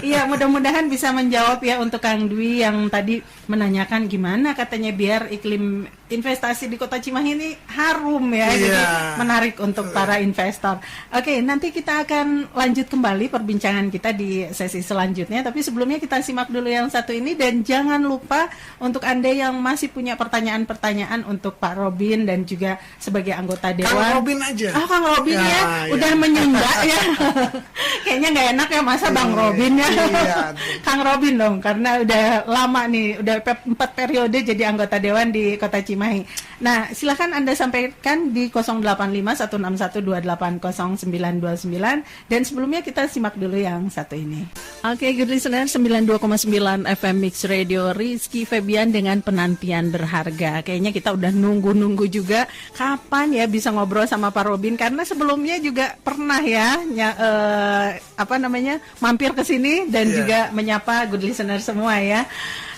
Iya, mudah-mudahan bisa menjawab ya untuk Kang Dwi yang tadi menanyakan gimana katanya biar iklim investasi di kota Cimahi ini harum ya, jadi menarik untuk para investor. Oke, nanti kita akan lanjut kembali perbincangan kita di sesi selanjutnya, tapi sebelumnya kita simak dulu yang satu ini dan jangan lupa untuk Anda yang masih punya pertanyaan-pertanyaan untuk Pak Robin dan juga sebagai anggota Dewan. Kang Robin aja. Kang Robin udah menyundak ya. Kayaknya nggak enak ya masa Bang Robin ya. Kang Robin dong, karena udah lama nih, udah 4 periode jadi anggota Dewan di Kota Cimahi. Nah, silakan Anda sampaikan di 085161280929 dan sebelumnya kita simak dulu yang satu ini. Oke, good listener, 92,9 FM Mix Radio, Rizky Febian dengan penantian berharga. Kayaknya kita udah nunggu-nunggu juga kapan ya bisa ngobrol sama Pak Robin, karena sebelumnya juga pernah ya mampir ke sini dan juga menyapa good listener semua ya.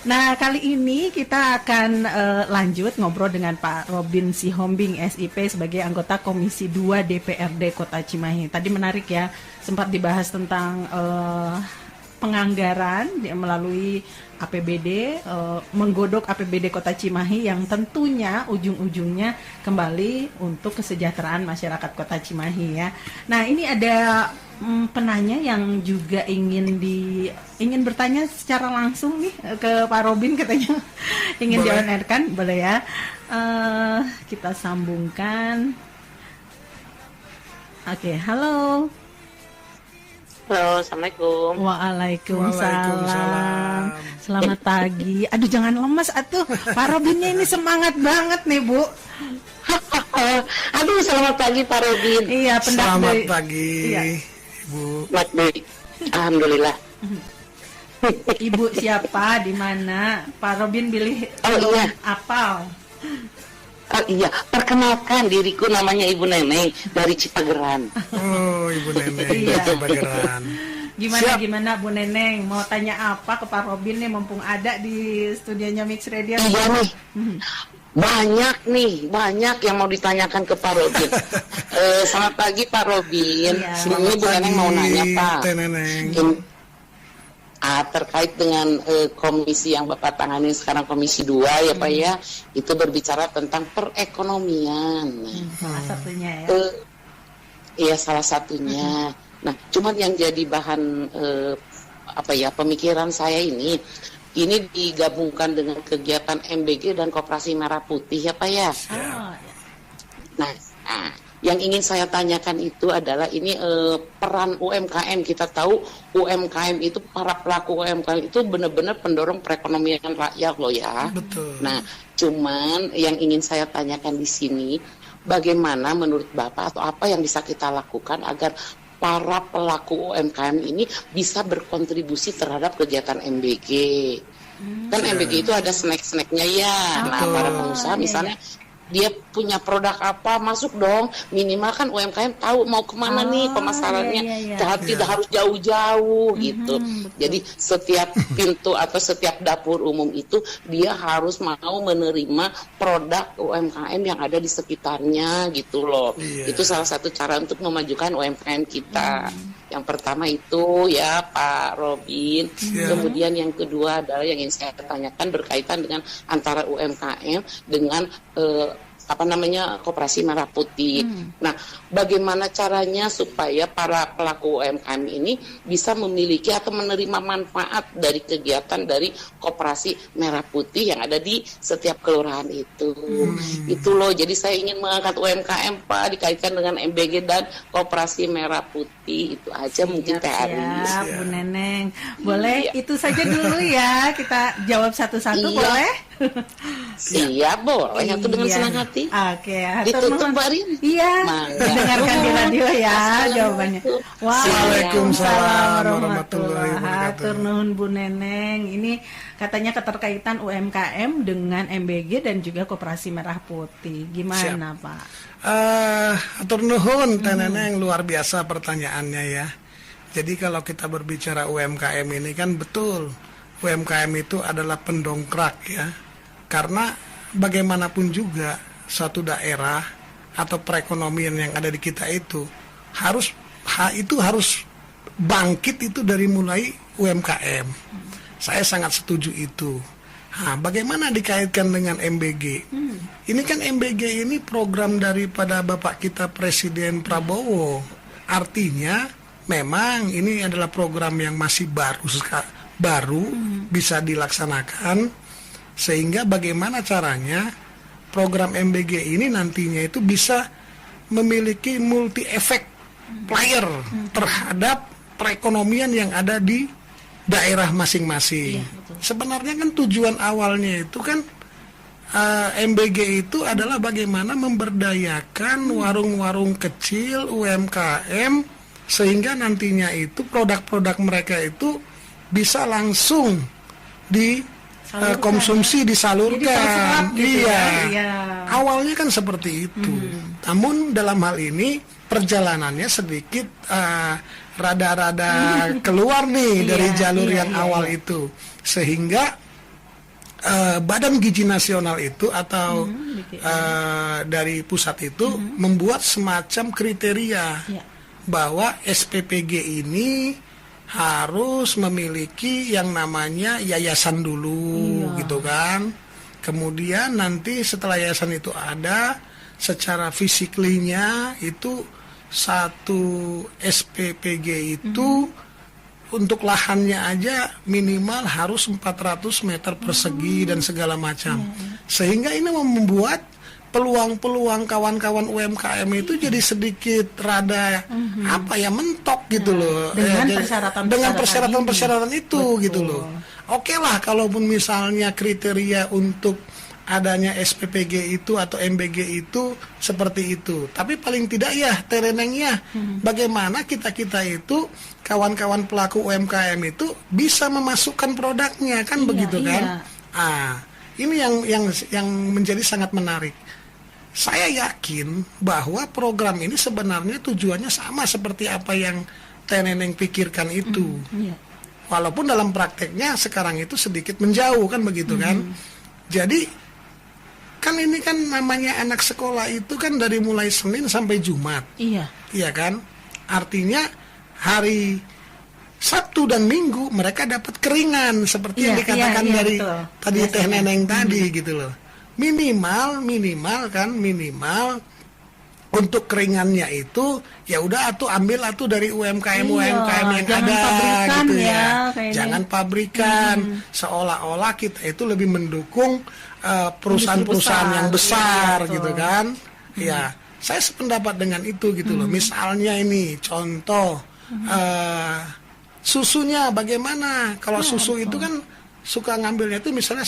Nah, kali ini kita akan lanjut ngobrol dengan Pak Robin Sihombing SIP sebagai anggota Komisi 2 DPRD Kota Cimahi. Tadi menarik ya, sempat dibahas tentang penganggaran melalui APBD, menggodok APBD Kota Cimahi yang tentunya ujung-ujungnya kembali untuk kesejahteraan masyarakat Kota Cimahi ya. Nah, ini ada penanya yang juga ingin bertanya secara langsung nih ke Pak Robin, katanya ingin dianerkan, boleh ya? Kita sambungkan. Oke, halo. Halo, Assalamualaikum. Waalaikumsalam. Selamat pagi. Aduh, jangan lemas atuh. Pak Robinnya ini semangat banget nih, Bu. Aduh, selamat pagi Pak Robin. Iya, selamat pagi. Iya. Ibu. Alhamdulillah. Ibu siapa, di mana? Pak Robin pilih apal. Oh iya, perkenalkan diriku, namanya Ibu Neneng dari Cipageran. Oh, Ibu Neneng dari Cipageran. Gimana Bu Neneng? Mau tanya apa ke Pak Robin nih, mumpung ada di studionya Mix Radio? Iya nih. Banyak yang mau ditanyakan ke Pak Robin. Selamat pagi Pak Robin. Ini Bu Neneng mau nanya Pak. Terkait dengan komisi yang Bapak tangani sekarang, Komisi 2 ya Pak ya, itu berbicara tentang perekonomian. Salah satunya ya. Iya, salah satunya. Nah, cuman yang jadi bahan pemikiran saya ini digabungkan dengan kegiatan MBG dan Koperasi Merah Putih ya Pak ya. Nah, yang ingin saya tanyakan itu adalah ini peran UMKM. Kita tahu UMKM itu, para pelaku UMKM itu benar-benar pendorong perekonomian rakyat loh ya. Betul. Nah, cuman yang ingin saya tanyakan di sini, bagaimana menurut Bapak atau apa yang bisa kita lakukan agar para pelaku UMKM ini bisa berkontribusi terhadap kegiatan MBG. Kan MBG itu ada snack-snacknya ya. Nah, para pengusaha misalnya dia punya produk apa, masuk dong, minimal kan UMKM tahu mau kemana nih pemasarannya, tidak harus jauh-jauh gitu. Jadi setiap pintu atau setiap dapur umum itu dia harus mau menerima produk UMKM yang ada di sekitarnya gitu loh. Itu salah satu cara untuk memajukan UMKM kita. Yang pertama itu ya Pak Robin. Kemudian yang kedua adalah yang ingin saya tanyakan berkaitan dengan antara UMKM dengan Koperasi Merah Putih. Nah, bagaimana caranya supaya para pelaku UMKM ini bisa memiliki atau menerima manfaat dari kegiatan dari Koperasi Merah Putih yang ada di setiap kelurahan itu. Itu loh, jadi saya ingin mengangkat UMKM Pak dikaitkan dengan MBG dan Koperasi Merah Putih. Itu aja mungkin Teh Aris. Bu Neneng. Boleh itu saja dulu ya, kita jawab satu-satu boleh? Siap, boleh. Aku dengan senang hati. Oke, ditutup Mbak Rin. Iya, dengarkan di radio ya jawabannya. Waalaikumsalam warahmatullahi wabarakatuh. Hatur nuhun Bu Neneng. Ini katanya keterkaitan UMKM dengan MBG dan juga Koperasi Merah Putih. Gimana Pak? Hatur nuhun Teh Neneng, luar biasa pertanyaannya ya. Jadi kalau kita berbicara UMKM ini kan betul, UMKM itu adalah pendongkrak ya. Karena bagaimanapun juga suatu daerah atau perekonomian yang ada di kita itu harus bangkit itu dari mulai UMKM. Saya sangat setuju itu. Nah, bagaimana dikaitkan dengan MBG? Ini kan MBG ini program daripada Bapak kita Presiden Prabowo. Artinya memang ini adalah program yang masih baru bisa dilaksanakan. Sehingga bagaimana caranya program MBG ini nantinya itu bisa memiliki multi efek player terhadap perekonomian yang ada di daerah masing-masing. Sebenarnya kan tujuan awalnya itu kan MBG itu adalah bagaimana memberdayakan warung-warung kecil UMKM sehingga nantinya itu produk-produk mereka itu bisa langsung konsumsi disalurkan. Awalnya kan seperti itu. Namun dalam hal ini perjalanannya sedikit rada-rada keluar nih dari jalur yang awal itu, sehingga Badan Gizi Nasional itu atau dari pusat itu membuat semacam kriteria bahwa SPPG ini harus memiliki yang namanya yayasan dulu gitu kan. Kemudian nanti setelah yayasan itu ada, secara fisiklinya itu satu SPPG itu untuk lahannya aja minimal harus 400 meter persegi dan segala macam. Sehingga ini membuat peluang-peluang kawan-kawan UMKM itu jadi sedikit rada mentok gitu loh. Dengan persyaratan-persyaratan itu gitu loh. Oke lah kalaupun misalnya kriteria untuk adanya SPPG itu atau MBG itu seperti itu. Tapi paling tidak ya terenengnya bagaimana kita itu kawan-kawan pelaku UMKM itu bisa memasukkan produknya kan begitu kan. Ini yang menjadi sangat menarik. Saya yakin bahwa program ini sebenarnya tujuannya sama seperti apa yang Teh Neneng pikirkan itu. Walaupun dalam prakteknya sekarang itu sedikit menjauh kan begitu kan. Jadi kan ini kan namanya anak sekolah itu kan dari mulai Senin sampai Jumat. Iya kan? Artinya hari Sabtu dan Minggu mereka dapat keringan seperti yang dikatakan dari tadi Teh Neneng tadi gitu loh. Minimal untuk keringannya itu ya udah atuh ambil atuh dari UMKM yang jangan ada pabrikan gitu ya, ya. kayaknya. Jangan pabrikan. Seolah-olah kita itu lebih mendukung perusahaan-perusahaan yang besar iya, gitu kan. Ya, saya sependapat dengan itu gitu loh. Misalnya ini contoh susunya bagaimana? Kalau susu itu kan suka ngambilnya itu misalnya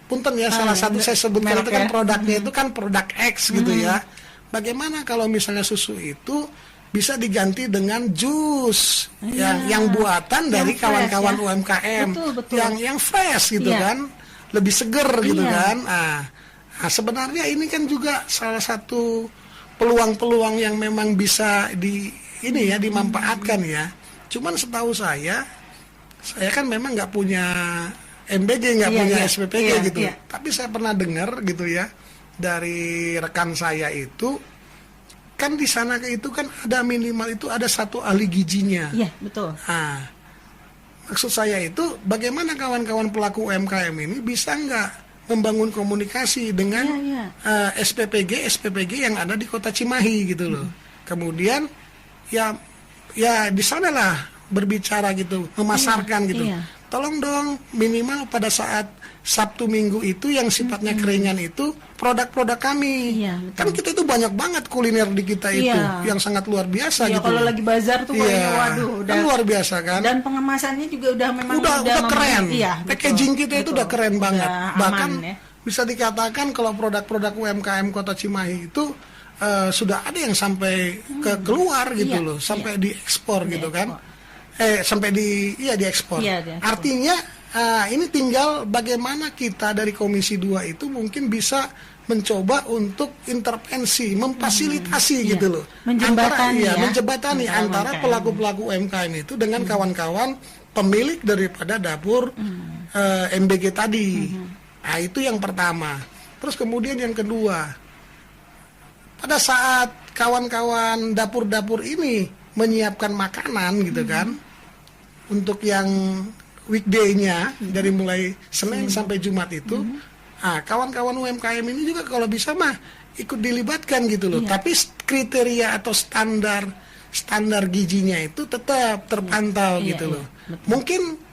punten ya, salah satu saya sebutkan itu kan produknya itu kan produk X gitu ya. Bagaimana kalau misalnya susu itu bisa diganti dengan jus yang buatan dari kawan-kawan UMKM betul. yang fresh gitu kan, lebih seger gitu kan. Nah, sebenarnya ini kan juga salah satu peluang-peluang yang memang bisa dimanfaatkan ya. Cuman setahu saya kan memang nggak punya MBG, nggak punya SPPG gitu. Tapi saya pernah dengar gitu ya dari rekan saya itu, kan di sana itu kan ada minimal itu ada 1 ahli gizinya. Iya, betul. Nah, maksud saya itu bagaimana kawan-kawan pelaku UMKM ini bisa nggak membangun komunikasi dengan SPPG yang ada di Kota Cimahi gitu loh. Kemudian ya di sanalah berbicara gitu, memasarkan gitu. Tolong dong minimal pada saat Sabtu Minggu itu yang sifatnya keringan itu produk-produk kami. Kan kita itu banyak banget kuliner di kita itu yang sangat luar biasa gitu. Kalau lagi bazar tuh kayaknya waduh udah kan luar biasa kan. Dan pengemasannya juga udah memang udah keren. Betul, packaging kita itu udah keren banget. Bahkan ya. bisa dikatakan kalau produk-produk UMKM Kota Cimahi itu sudah ada yang sampai ke keluar gitu loh, sampai diekspor gitu kan. Sampai diekspor. Artinya ini tinggal bagaimana kita dari Komisi 2 itu mungkin bisa mencoba untuk intervensi, memfasilitasi gitu loh. Menjembatani antara pelaku-pelaku UMKM itu dengan kawan-kawan pemilik daripada dapur MBG tadi. Nah, itu yang pertama. Terus kemudian yang kedua, pada saat kawan-kawan dapur-dapur ini menyiapkan makanan gitu kan, untuk yang weekday-nya dari mulai Senin sampai Jumat itu, kawan-kawan UMKM ini juga kalau bisa mah ikut dilibatkan gitu loh. Tapi kriteria atau standar gizinya itu tetap terpantau gitu loh. Mungkin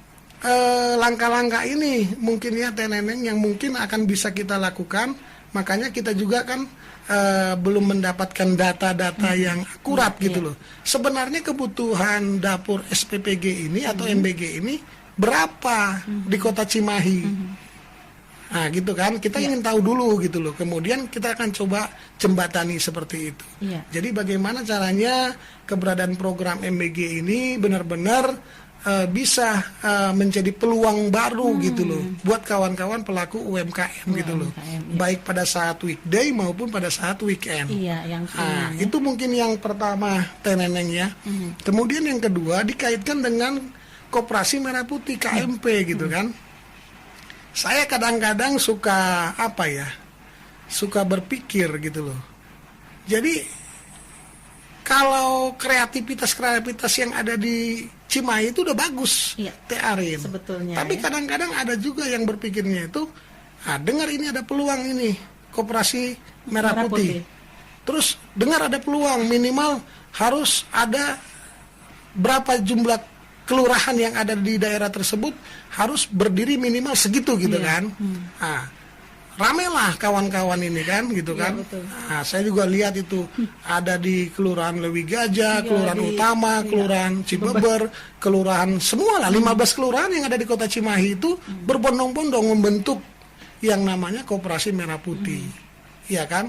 langkah-langkah ini mungkin ya Teneneng yang mungkin akan bisa kita lakukan. Makanya kita juga kan belum mendapatkan data-data yang akurat gitu loh. Sebenarnya kebutuhan dapur SPPG ini atau MBG ini berapa di Kota Cimahi? Nah gitu kan, kita ingin tahu dulu gitu loh. Kemudian kita akan coba jembatani seperti itu. Jadi bagaimana caranya keberadaan program MBG ini benar-benar bisa menjadi peluang baru gitu loh buat kawan-kawan pelaku UMKM gitu loh, baik pada saat weekday maupun pada saat weekend. Itu mungkin yang pertama Teneneng ya. Kemudian yang kedua dikaitkan dengan Koperasi Merah Putih KMP gitu kan. Saya kadang-kadang suka suka berpikir gitu loh. Jadi kalau kreativitas yang ada di Cimahi itu udah bagus, Teh Arin. Sebetulnya. Tapi kadang-kadang ada juga yang berpikirnya itu, dengar ini ada peluang ini, Koperasi Merah Putih. Terus dengar ada peluang minimal harus ada berapa jumlah kelurahan yang ada di daerah tersebut harus berdiri minimal segitu gitu kan. Ramelah kawan-kawan ini kan gitu kan. Saya juga lihat itu ada di Kelurahan Lewi Gajah, Kelurahan Utama, Kelurahan Cibeber, Kelurahan semua lah 15 kelurahan yang ada di Kota Cimahi itu berbondong-bondong membentuk yang namanya Koperasi Merah Putih. Iya kan?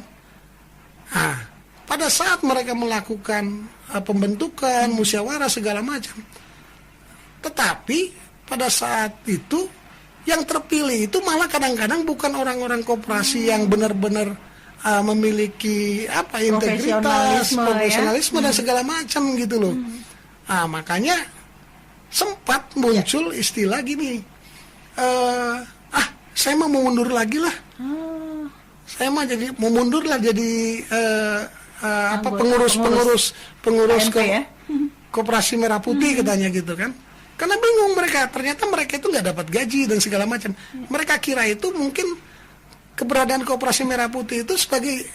Pada saat mereka melakukan pembentukan, musyawarah segala macam. Tetapi pada saat itu yang terpilih itu malah kadang-kadang bukan orang-orang koperasi yang benar-benar memiliki integritas, profesionalisme dan segala macam gitu loh. Makanya sempat muncul istilah gini, saya mau mundur lagi lah, saya mau mundur lah jadi pengurus Koperasi Merah Putih katanya gitu kan. Karena bingung mereka, ternyata mereka itu nggak dapat gaji dan segala macam. Mereka kira itu mungkin keberadaan Koperasi Merah Putih itu sebagai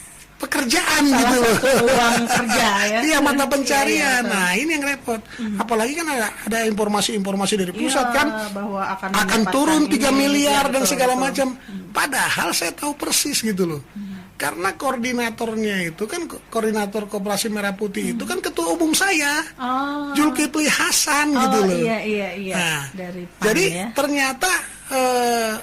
pekerjaan Salah gitu loh. satu uang kerja ya. Iya, mata pencarian. Iya, Nah, ini yang repot. Apalagi kan ada informasi-informasi dari pusat iya, kan bahwa akan mendapatkan turun 3 ini. miliar Iya, dan betul, segala betul. macam. Padahal saya tahu persis gitu loh. Karena koordinatornya itu kan koordinator Koperasi Merah Putih itu kan ketua umum saya. Oh. Zulkifli Hasan gitu loh. Iya. Nah, Dari PAN, jadi ya. ternyata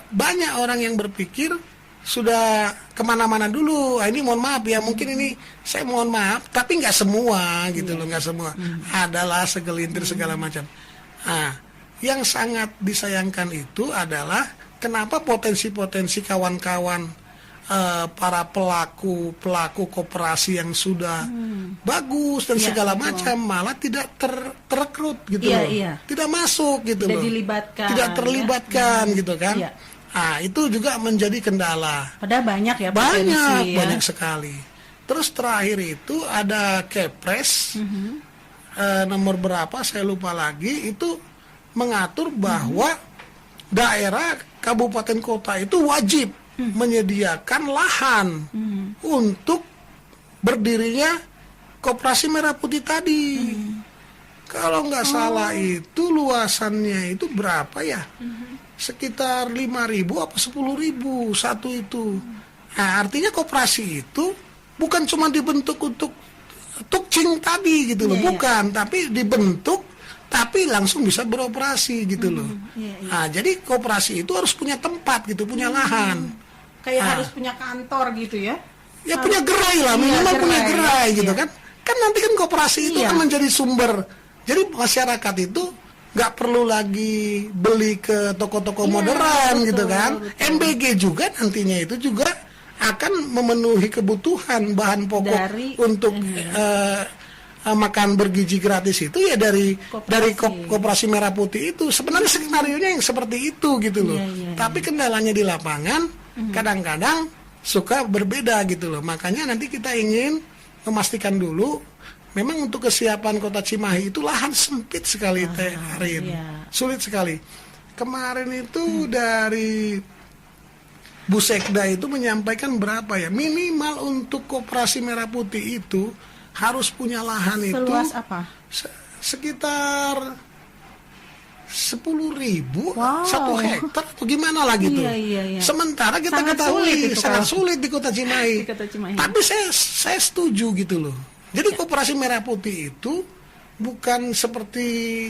banyak orang yang berpikir sudah kemana-mana dulu. Ini mohon maaf ya, mungkin ini saya mohon maaf, tapi nggak semua gitu loh, nggak semua. Adalah segelintir segala macam. Nah, yang sangat disayangkan itu adalah kenapa potensi-potensi kawan-kawan para pelaku koperasi yang sudah bagus dan Iya, segala betul. macam malah tidak terrekrut gitu Iya, loh, iya. tidak masuk gitu Tidak loh, dilibatkan, tidak terlibatkan ya. gitu kan. Iya. Ah, itu juga menjadi kendala. Padahal banyak ya potensi, ya. Banyak sekali. Terus terakhir itu ada Kepres nomor berapa saya lupa lagi, itu mengatur bahwa daerah kabupaten kota itu wajib menyediakan lahan untuk berdirinya Koperasi Merah Putih tadi. Kalau nggak salah itu luasannya itu berapa ya? Sekitar 5.000 apa 10.000 satu itu. Nah, artinya koperasi itu bukan cuma dibentuk untuk tukcing tadi gitu loh, Iya, iya. bukan, tapi dibentuk tapi langsung bisa beroperasi gitu loh. iya, iya. Nah, jadi koperasi itu harus punya tempat gitu, punya lahan. Kayak Ah. harus punya kantor gitu ya. Ya punya gerai lah, Iya, minimal punya gerai, gerai gitu iya. kan. Kan nanti kan koperasi itu Iya. kan menjadi sumber. Jadi masyarakat itu nggak perlu lagi beli ke toko-toko Iya, modern betul, gitu kan. betul. MBG juga nantinya itu juga akan memenuhi kebutuhan bahan pokok Dari- untuk makan bergizi gratis itu ya dari Koperasi. Koperasi Merah Putih itu. Sebenarnya skenarionya yang seperti itu gitu loh. Iya, iya, Tapi kendalanya di lapangan kadang-kadang suka berbeda gitu loh. Makanya nanti kita ingin memastikan dulu memang untuk kesiapan Kota Cimahi itu lahan sempit sekali Teh Arin. iya. Sulit sekali. Kemarin itu dari Bu Sekda itu menyampaikan berapa ya? Minimal untuk Koperasi Merah Putih itu harus punya lahan itu Seluas apa? sekitar 10.000 Wow. 1 hektar atau gimana lah gitu. Iya. Sementara kita Sangat ketahui sulit itu sangat kalau- sulit di Kota Cimahi. Di Kota Cimahi. Tapi saya setuju gitu loh. Jadi Koperasi Merah Putih itu bukan seperti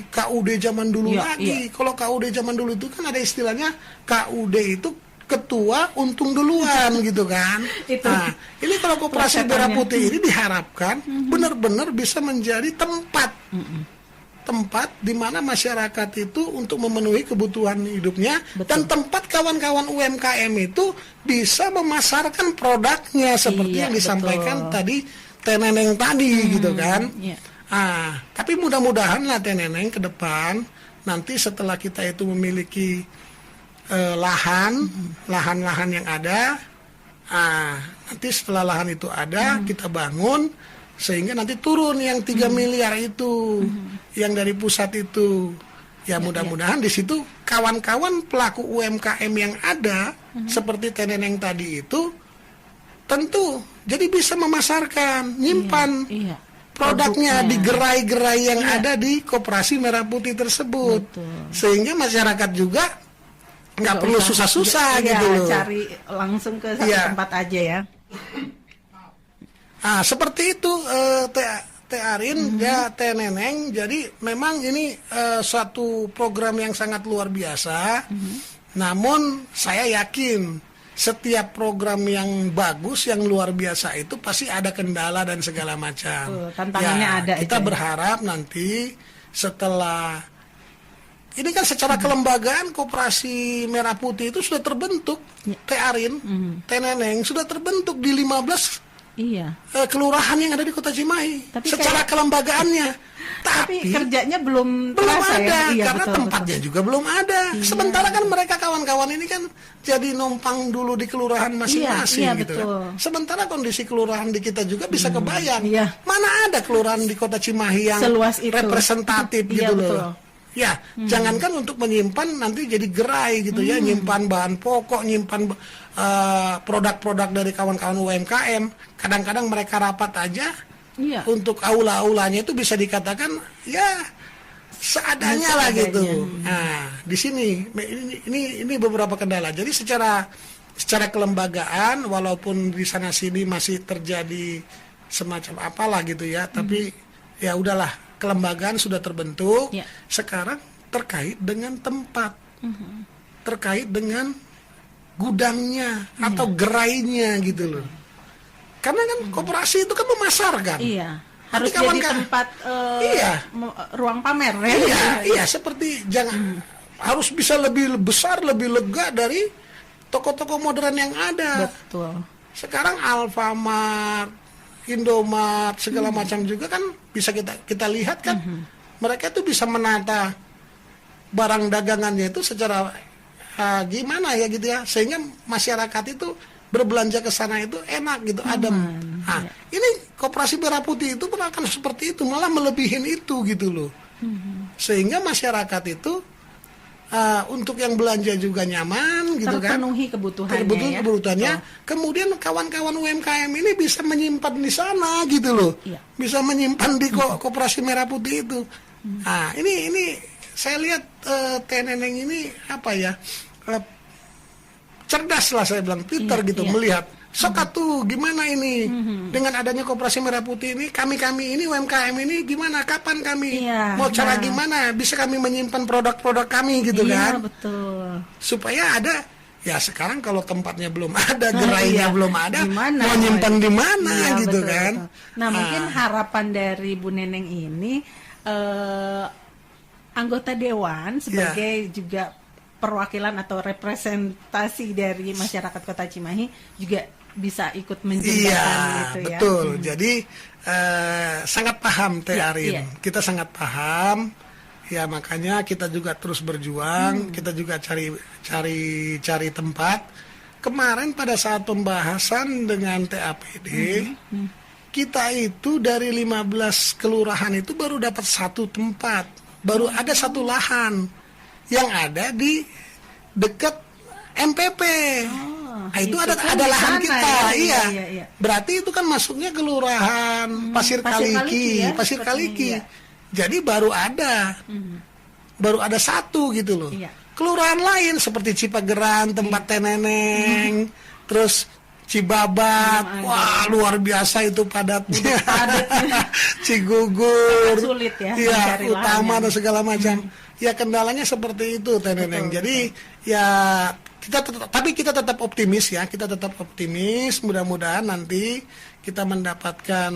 KUD zaman dulu Iya, lagi. Kalau KUD zaman dulu itu kan ada istilahnya KUD itu ketua untung duluan gitu kan. Itu. Nah, ini kalau Koperasi Plesetannya. Merah Putih ini diharapkan benar-benar bisa menjadi tempat di mana masyarakat itu untuk memenuhi kebutuhan hidupnya dan tempat kawan-kawan UMKM itu bisa memasarkan produknya seperti Iya, yang disampaikan betul. tadi Teneneng tadi gitu kan. Iya. Tapi mudah-mudahan lah Teneneng ke depan nanti setelah kita itu memiliki lahan-lahan yang ada, nanti setelah lahan itu ada kita bangun sehingga nanti turun yang 3 miliar itu yang dari pusat itu. Ya mudah-mudahan di situ kawan-kawan pelaku UMKM yang ada seperti Teneneng tadi itu tentu jadi bisa memasarkan, nyimpan Iya. produknya di Produknya. gerai-gerai yang ada di Koperasi Merah Putih tersebut. Betul. Sehingga masyarakat juga nggak perlu susah-susah Iya, gitu loh. cari langsung ke satu Iya. tempat aja ya. Seperti itu Teh Arin ya Teh Neneng. Jadi memang ini suatu program yang sangat luar biasa. Namun saya yakin setiap program yang bagus, yang luar biasa itu pasti ada kendala dan segala macam. Betul, tantangannya ada Kita itu ya. berharap nanti setelah ini kan secara kelembagaan Koperasi Merah Putih itu sudah terbentuk, Teh Arin, Teh Neneng sudah terbentuk di 15 Iya. kelurahan yang ada di Kota Cimahi. Tapi Secara kelembagaannya. Tapi kerjanya belum belum terasa ada ya. Iya, karena betul, tempatnya betul. juga belum ada. Sementara kan mereka kawan-kawan ini kan jadi numpang dulu di kelurahan masing-masing Iya, gitu betul. kan. Sementara kondisi kelurahan di kita juga bisa kebayang. Iya. Mana ada kelurahan di Kota Cimahi yang Seluas itu. representatif Iya, gitu betul. loh. Ya, jangankan untuk menyimpan nanti jadi gerai gitu ya, nyimpan bahan pokok, nyimpan produk-produk dari kawan-kawan UMKM. Kadang-kadang mereka rapat aja, untuk aula-aulanya itu bisa dikatakan ya seadanya lah gitu. Nah, di sini ini beberapa kendala. Jadi secara kelembagaan, walaupun di sana sini masih terjadi semacam apalah gitu ya, tapi ya udahlah. Kelembagaan sudah terbentuk, sekarang terkait dengan tempat, terkait dengan gudangnya atau gerainya gitu loh. Karena kan koperasi itu kan memasarkan. Iya. Harus jadi tempat ruang pamer ya. Iya, seperti harus bisa lebih besar, lebih lega dari toko-toko modern yang ada. Betul. Sekarang Alfamart, Indomaret segala macam juga kan bisa kita lihat kan, mereka itu bisa menata barang dagangannya itu secara gimana ya gitu ya, sehingga masyarakat itu berbelanja ke sana itu enak gitu, adem. Nah, ini Koperasi Merah Putih itu pun akan seperti itu, malah melebihin itu gitu loh, sehingga masyarakat itu untuk yang belanja juga nyaman gitu kan, terpenuhi kebutuhannya. Kemudian kawan-kawan UMKM ini bisa menyimpan di sana gitu loh, bisa menyimpan di Koperasi Merah Putih itu. Nah, ini saya lihat Teh Neneng ini apa ya, cerdas lah saya bilang, pintar gitu melihat. Tuh gimana ini dengan adanya Koperasi Merah Putih ini, kami ini UMKM ini gimana, kapan kami mau cara gimana bisa kami menyimpan produk-produk kami gitu kan. Betul. Supaya ada, ya sekarang kalau tempatnya belum ada, gerainya belum ada, dimana, mau nyimpan di mana gitu betul, kan. Betul. Nah, mungkin harapan dari Bu Neneng ini anggota dewan sebagai juga perwakilan atau representasi dari masyarakat Kota Cimahi juga bisa ikut menjembatani itu ya. Betul. Jadi sangat paham Teh Arin. Kita sangat paham. Ya makanya kita juga terus berjuang, kita juga cari tempat. Kemarin pada saat pembahasan dengan TAPD, kita itu dari 15 kelurahan itu baru dapat satu tempat, baru ada satu lahan yang ada di dekat MPP. Nah, itu ada lahan kita, iya. Berarti itu kan masuknya kelurahan Pasir Kaliki. Jadi baru ada satu gitu loh. Kelurahan lain seperti Cipageran, tempat Teh Neneng, terus Cibabat, wah luar biasa itu padatnya. Cigugur, sulit ya, Utama dan segala macam. Ya kendalanya seperti itu Teh Neneng. Jadi ya kita tetap optimis ya, mudah-mudahan nanti kita mendapatkan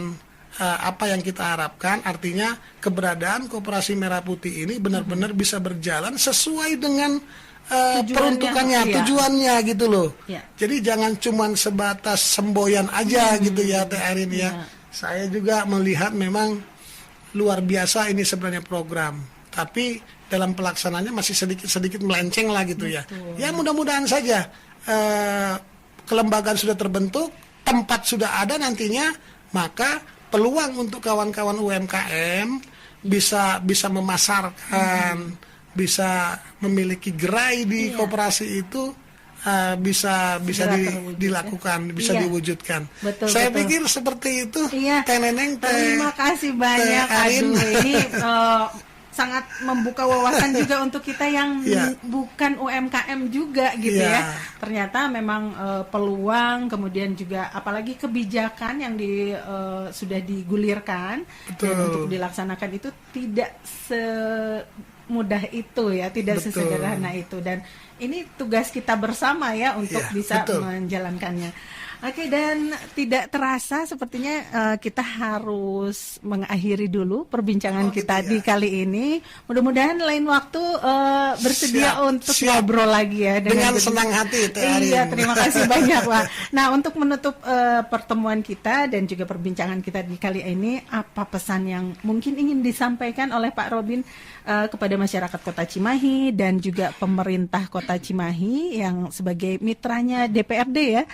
apa yang kita harapkan, artinya keberadaan Koperasi Merah Putih ini benar-benar bisa berjalan sesuai dengan peruntukannya, tujuannya gitu loh. Jadi jangan cuma sebatas semboyan aja gitu ya Teh Arin ya. Saya juga melihat memang luar biasa ini sebenarnya program, tapi dalam pelaksanaannya masih sedikit melenceng lah gitu ya. Ya mudah-mudahan saja kelembagaan sudah terbentuk, tempat sudah ada nantinya, maka peluang untuk kawan-kawan UMKM bisa memasarkan, bisa memiliki gerai di koperasi itu bisa dilakukan, bisa diwujudkan. Saya pikir seperti itu. Teh Neneng, terima kasih banyak. Ini sangat membuka wawasan juga untuk kita yang bukan UMKM juga gitu ya. Ternyata memang peluang, kemudian juga apalagi kebijakan yang sudah digulirkan dan untuk dilaksanakan itu tidak semudah itu ya, tidak sesederhana itu, dan ini tugas kita bersama ya untuk bisa menjalankannya. Oke, dan tidak terasa sepertinya kita harus mengakhiri dulu perbincangan kita di kali ini. Mudah-mudahan lain waktu bersedia untuk ngobrol lagi ya. Dengan senang hati. Iya, terima kasih banyak Pak. Nah, untuk menutup pertemuan kita dan juga perbincangan kita di kali ini, apa pesan yang mungkin ingin disampaikan oleh Pak Robin kepada masyarakat Kota Cimahi dan juga pemerintah Kota Cimahi yang sebagai mitranya DPRD ya,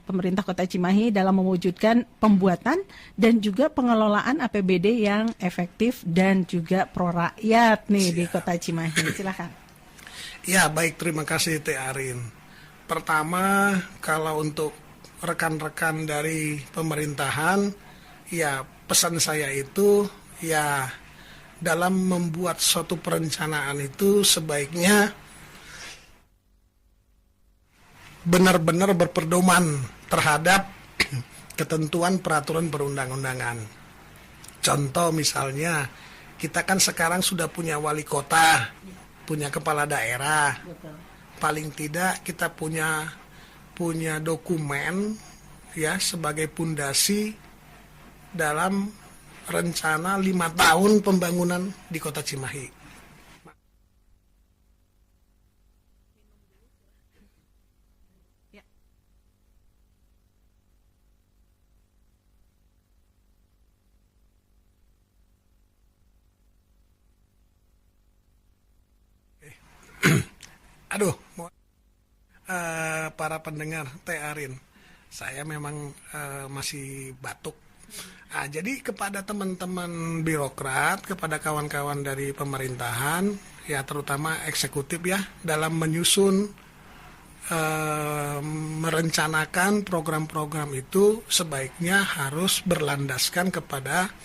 pemerintah Kota Cimahi dalam mewujudkan pembuatan dan juga pengelolaan APBD yang efektif dan juga pro rakyat nih di Kota Cimahi. Silakan. Ya, baik, terima kasih Teh Arin. Pertama, kalau untuk rekan-rekan dari pemerintahan, ya pesan saya itu ya dalam membuat suatu perencanaan itu sebaiknya benar-benar berpedoman terhadap ketentuan peraturan perundang-undangan. Contoh misalnya, kita kan sekarang sudah punya wali kota, punya kepala daerah. Paling tidak kita punya dokumen ya sebagai pondasi dalam rencana 5 tahun pembangunan di Kota Cimahi. Aduh, para pendengar Teh Arin, saya memang masih batuk. Jadi kepada teman-teman birokrat, kepada kawan-kawan dari pemerintahan, ya terutama eksekutif ya, dalam menyusun, merencanakan program-program itu sebaiknya harus berlandaskan kepada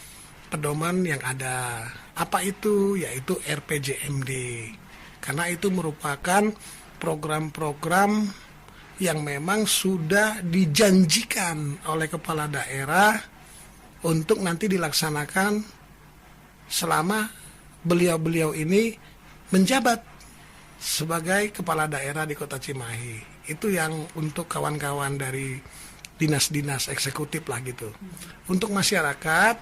pedoman yang ada. Apa itu? Yaitu RPJMD. Karena itu merupakan program-program yang memang sudah dijanjikan oleh kepala daerah untuk nanti dilaksanakan selama beliau-beliau ini menjabat sebagai kepala daerah di Kota Cimahi. Itu yang untuk kawan-kawan dari dinas-dinas eksekutif lah gitu. Untuk masyarakat,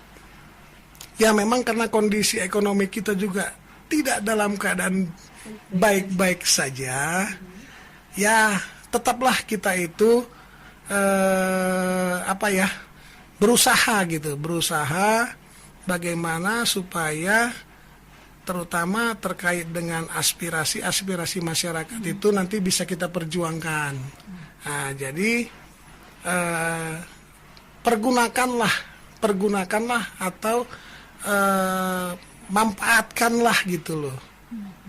ya memang karena kondisi ekonomi kita juga tidak dalam keadaan baik-baik saja, ya tetaplah kita itu berusaha bagaimana supaya terutama terkait dengan aspirasi masyarakat itu nanti bisa kita perjuangkan. Nah, jadi pergunakanlah atau manfaatkanlah gitu loh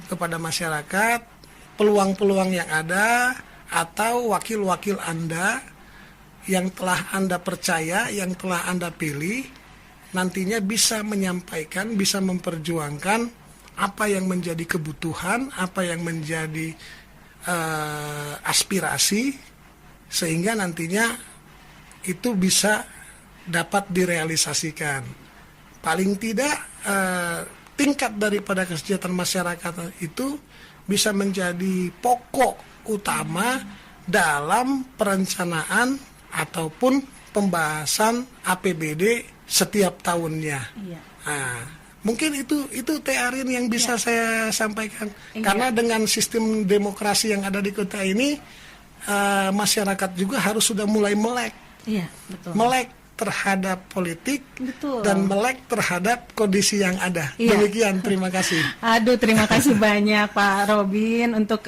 kepada masyarakat peluang-peluang yang ada atau wakil-wakil Anda yang telah Anda percaya, yang telah Anda pilih, nantinya bisa menyampaikan, bisa memperjuangkan apa yang menjadi kebutuhan, apa yang menjadi aspirasi, sehingga nantinya itu bisa dapat direalisasikan. Paling tidak tingkat daripada kesejahteraan masyarakat itu bisa menjadi pokok utama dalam perencanaan ataupun pembahasan APBD setiap tahunnya. Iya. Nah, mungkin itu Teh Arin yang bisa saya sampaikan. Iya. Karena dengan sistem demokrasi yang ada di kota ini, masyarakat juga harus sudah mulai melek. Iya, betul. Melek terhadap politik. Betul. Dan melek terhadap kondisi yang ada. Iya. Demikian, terima kasih. Aduh, terima kasih banyak Pak Robin untuk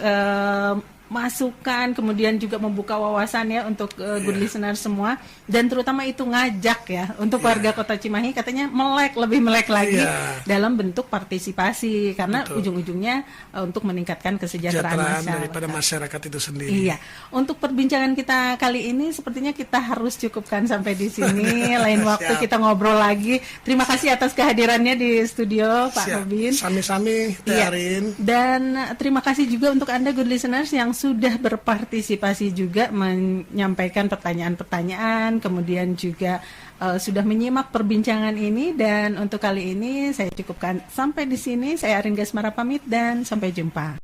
masukan, kemudian juga membuka wawasan ya untuk good listener semua, dan terutama itu ngajak ya untuk warga Kota Cimahi katanya lebih melek lagi dalam bentuk partisipasi, karena ujung-ujungnya untuk meningkatkan kesejahteraan masyarakat. Daripada masyarakat itu sendiri. Iya. Untuk perbincangan kita kali ini sepertinya kita harus cukupkan sampai di sini. Lain waktu kita ngobrol lagi. Terima kasih atas kehadirannya di studio Pak Robin. Sami-sami Teh Arin. Dan terima kasih juga untuk Anda good listeners yang sudah berpartisipasi juga menyampaikan pertanyaan-pertanyaan, kemudian juga sudah menyimak perbincangan ini. Dan untuk kali ini saya cukupkan sampai di sini. Saya Arin Gasmara pamit dan sampai jumpa.